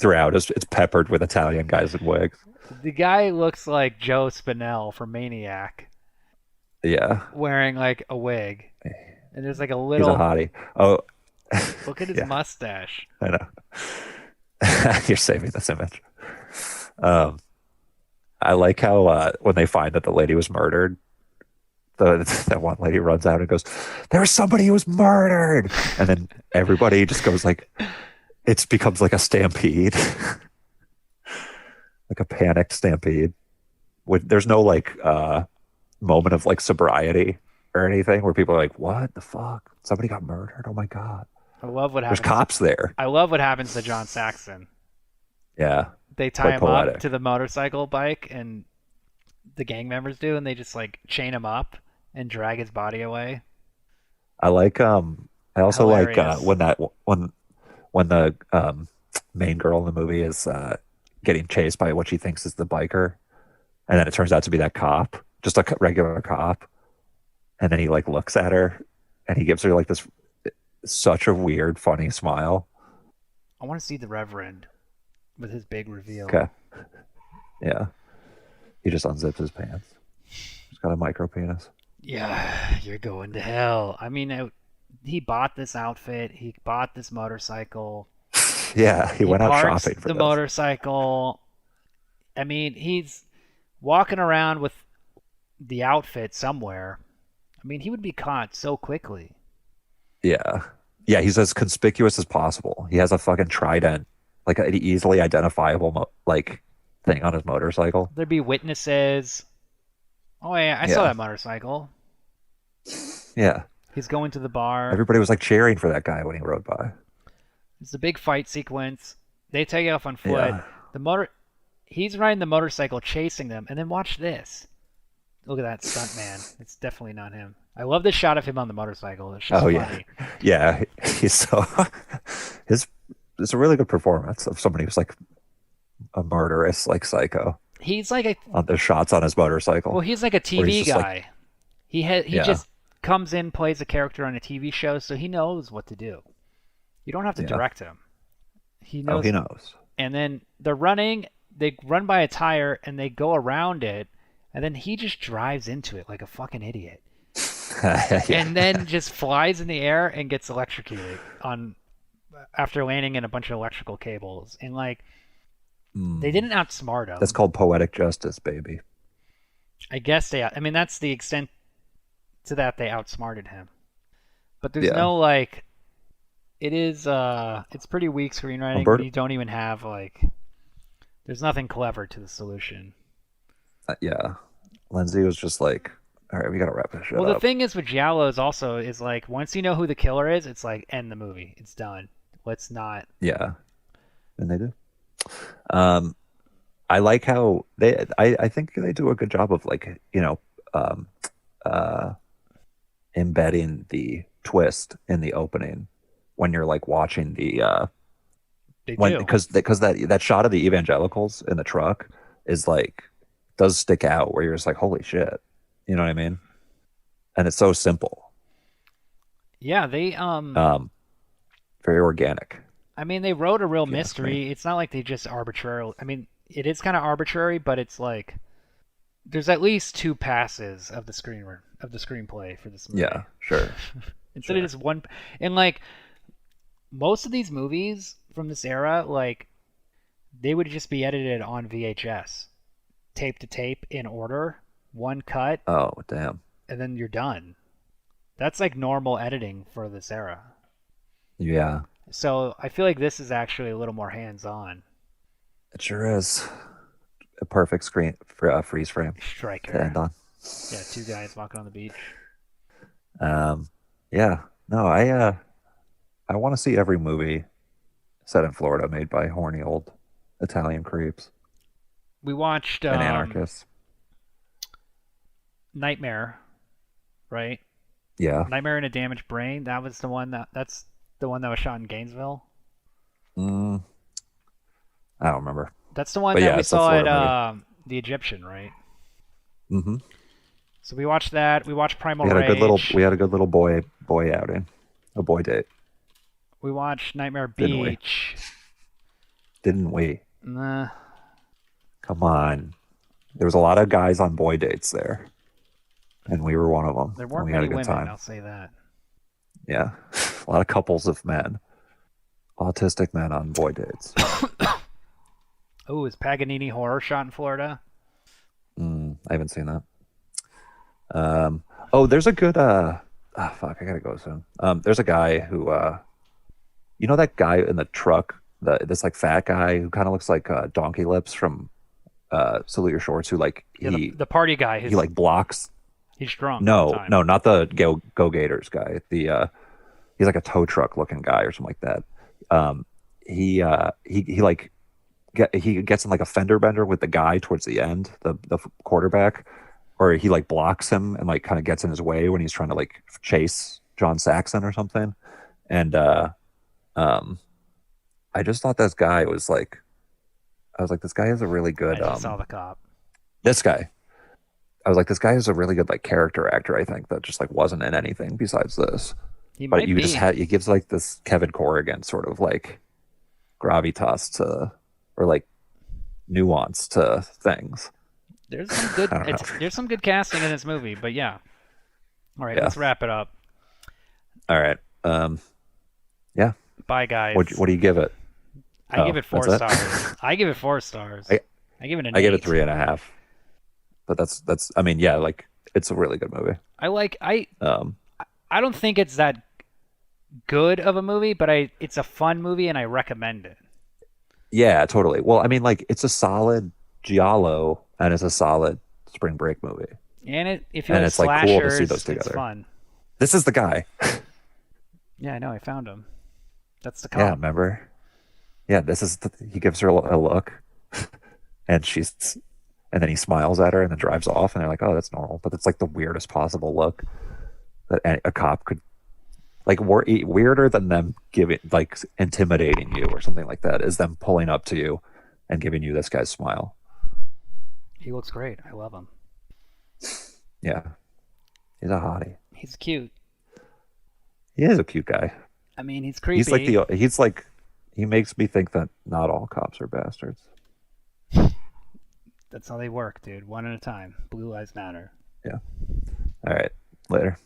throughout it's peppered with Italian guys in wigs. the guy looks like Joe Spinell from Maniac, Yeah, wearing like a wig. And there's like a he's a little hottie. Oh, look at his Yeah. mustache. I know. You're saving this image. I like how when they find that the lady was murdered, that one lady runs out and goes, "There was somebody who was murdered," and then everybody just goes like, it becomes like a stampede, like a panicked stampede. There's no like moment of like sobriety or anything where people are like, "What the fuck? Somebody got murdered? Oh my god!" I love what There's happens. cops there. I love what happens to John Saxon. Yeah, They tie quite him poetic. up to the motorcycle bike, and the gang members do, and they just like chain him up and drag his body away. I like I also like Hilarious. when the main girl in the movie is getting chased by what she thinks is the biker, and then it turns out to be that cop, just a regular cop, and then he like looks at her and he gives her like this such a weird funny smile. I want to see the Reverend with his big reveal. Okay. Yeah. He just unzips his pants. He's got a micro penis. Yeah, you're going to hell. I mean, he bought this outfit. He bought this motorcycle. Yeah, he went out parks shopping for the this. motorcycle. I mean, he's walking around with the outfit somewhere. I mean, he would be caught so quickly. Yeah. Yeah, he's as conspicuous as possible. He has a fucking trident, like an easily identifiable like thing on his motorcycle. There'd be witnesses. Oh yeah, I saw Yeah. that motorcycle. Yeah. He's going to the bar. Everybody was like cheering for that guy when he rode by. It's a big fight sequence. They take off on foot. Yeah. He's riding the motorcycle, chasing them, and then watch this. Look at that stunt man. It's definitely not him. I love the shot of him on the motorcycle. It's just Oh funny. yeah. He's so it's a really good performance of somebody who's like a murderous like psycho He's like a on the shots on his motorcycle. well, he's like a Where TV he's just, guy. He Yeah. just comes in, plays a character on a TV show, so he knows what to do. You don't have to Yeah. direct him. He Oh, knows. he knows. And then they're running. They run by a tire and they go around it, and then he just drives into it like a fucking idiot. Yeah. And then just flies in the air and gets electrocuted after landing in a bunch of electrical cables. And like they didn't outsmart him. That's called poetic justice, baby. I guess I mean that's the extent to that they outsmarted him. But there's Yeah. no like it's pretty weak screenwriting. Umberto- You don't even have like there's nothing clever to the solution. Yeah. Lindsay was just like, all right, we got to wrap this shit Well, the up. thing is with giallo is like once you know who the killer is, it's like end the movie. It's done. Let's not. Yeah. And they do. I like how I think they do a good job of like, embedding the twist in the opening when you're like watching the They when do. because that shot of the evangelicals in the truck is like does stick out where you're just like, holy shit. You know what I mean? and it's so simple, Yeah, um, very organic. I mean, they wrote a real If you ask me. mystery. It's not like they just arbitrarily. I mean, it is kind of arbitrary, but it's like there's at least two passes of the screenplay for this movie. Yeah, sure, Instead of sure. just one. And like most of these movies from this era, like they would just be edited on VHS, tape to tape in order, one cut, Oh, damn. and then you're done. That's like normal editing for this era. Yeah, So I feel like this is actually a little more hands-on. it sure is a perfect freeze frame to Striker. end on. Yeah, two guys walking on the beach. Um, yeah, no, I want to see every movie set in Florida made by horny old Italian creeps We watched and anarchists. Nightmare, right? Yeah. Nightmare in a Damaged Brain. That's the one that was shot in Gainesville. Mm, I don't remember. That's the one But that yeah, we it's a saw at Florida the Egyptian, right? movie. So we watched that. We watched Primal We had a good little Rage. we had a good little boy outing. A boy date, We watched Nightmare didn't we? Beach. Didn't we? Nah, Come on. There was a lot of guys on boy dates there, and we were one of them. there And weren't we had many a good women. time. I'll say that. Yeah. A lot of couples of men. Autistic men on boy dates. Oh, is Paganini Horror shot in Florida? I haven't seen that. Oh, there's a good fuck, I gotta go soon. There's a guy who you know that guy in the truck, this like fat guy who kind of looks like Donkey Lips from Salute Your Shorts, who like Yeah, the party guy. he like blocks. He's drunk all the No, time. no, not the Go Gators guy. He's like a tow truck looking guy or something like that. He like he gets in like a fender bender with the guy towards the end, the quarterback, or he like blocks him and like kind of gets in his way when he's trying to like chase John Saxon or something. And um, I just thought this guy was like, I was like, this guy is a really I good just saw the cop. this guy. I was like, this guy is a really good like character actor. I think that just like wasn't in anything besides this. He But might you be. just had he gives like this Kevin Corrigan sort of like gravitas to or like nuance to things. There's some good. I don't know. There's some good casting in this movie, but yeah. All right, Yeah. let's wrap it up. All right. Yeah. Bye, guys. What do you give it? I give it 4 that's it? stars. I give it 4 stars. I- I give it an I give 8. it 3.5. But that's I mean, yeah, like it's a really good movie. I don't think it's that good of a movie, but it's a fun movie and I recommend it. Yeah, totally. Well, I mean, like it's a solid giallo and it's a solid spring break movie. And if you And like it's like cool to slashers, see those it's together. fun. This is the guy. Yeah, I know. I found him. That's the Yeah, cop. remember? Yeah, he gives her a look and and then he smiles at her and then drives off and they're like, "Oh, that's normal." But it's like the weirdest possible look that a cop could like weirder than them giving like intimidating you or something like that is them pulling up to you and giving you this guy's smile. He looks great. I love him. Yeah. He's a hottie. He's cute. He is a cute guy. I mean, he's creepy. He's like he makes me think that not all cops are bastards. That's how they work, dude. One at a time. Blue lives matter. Yeah. All right. Later.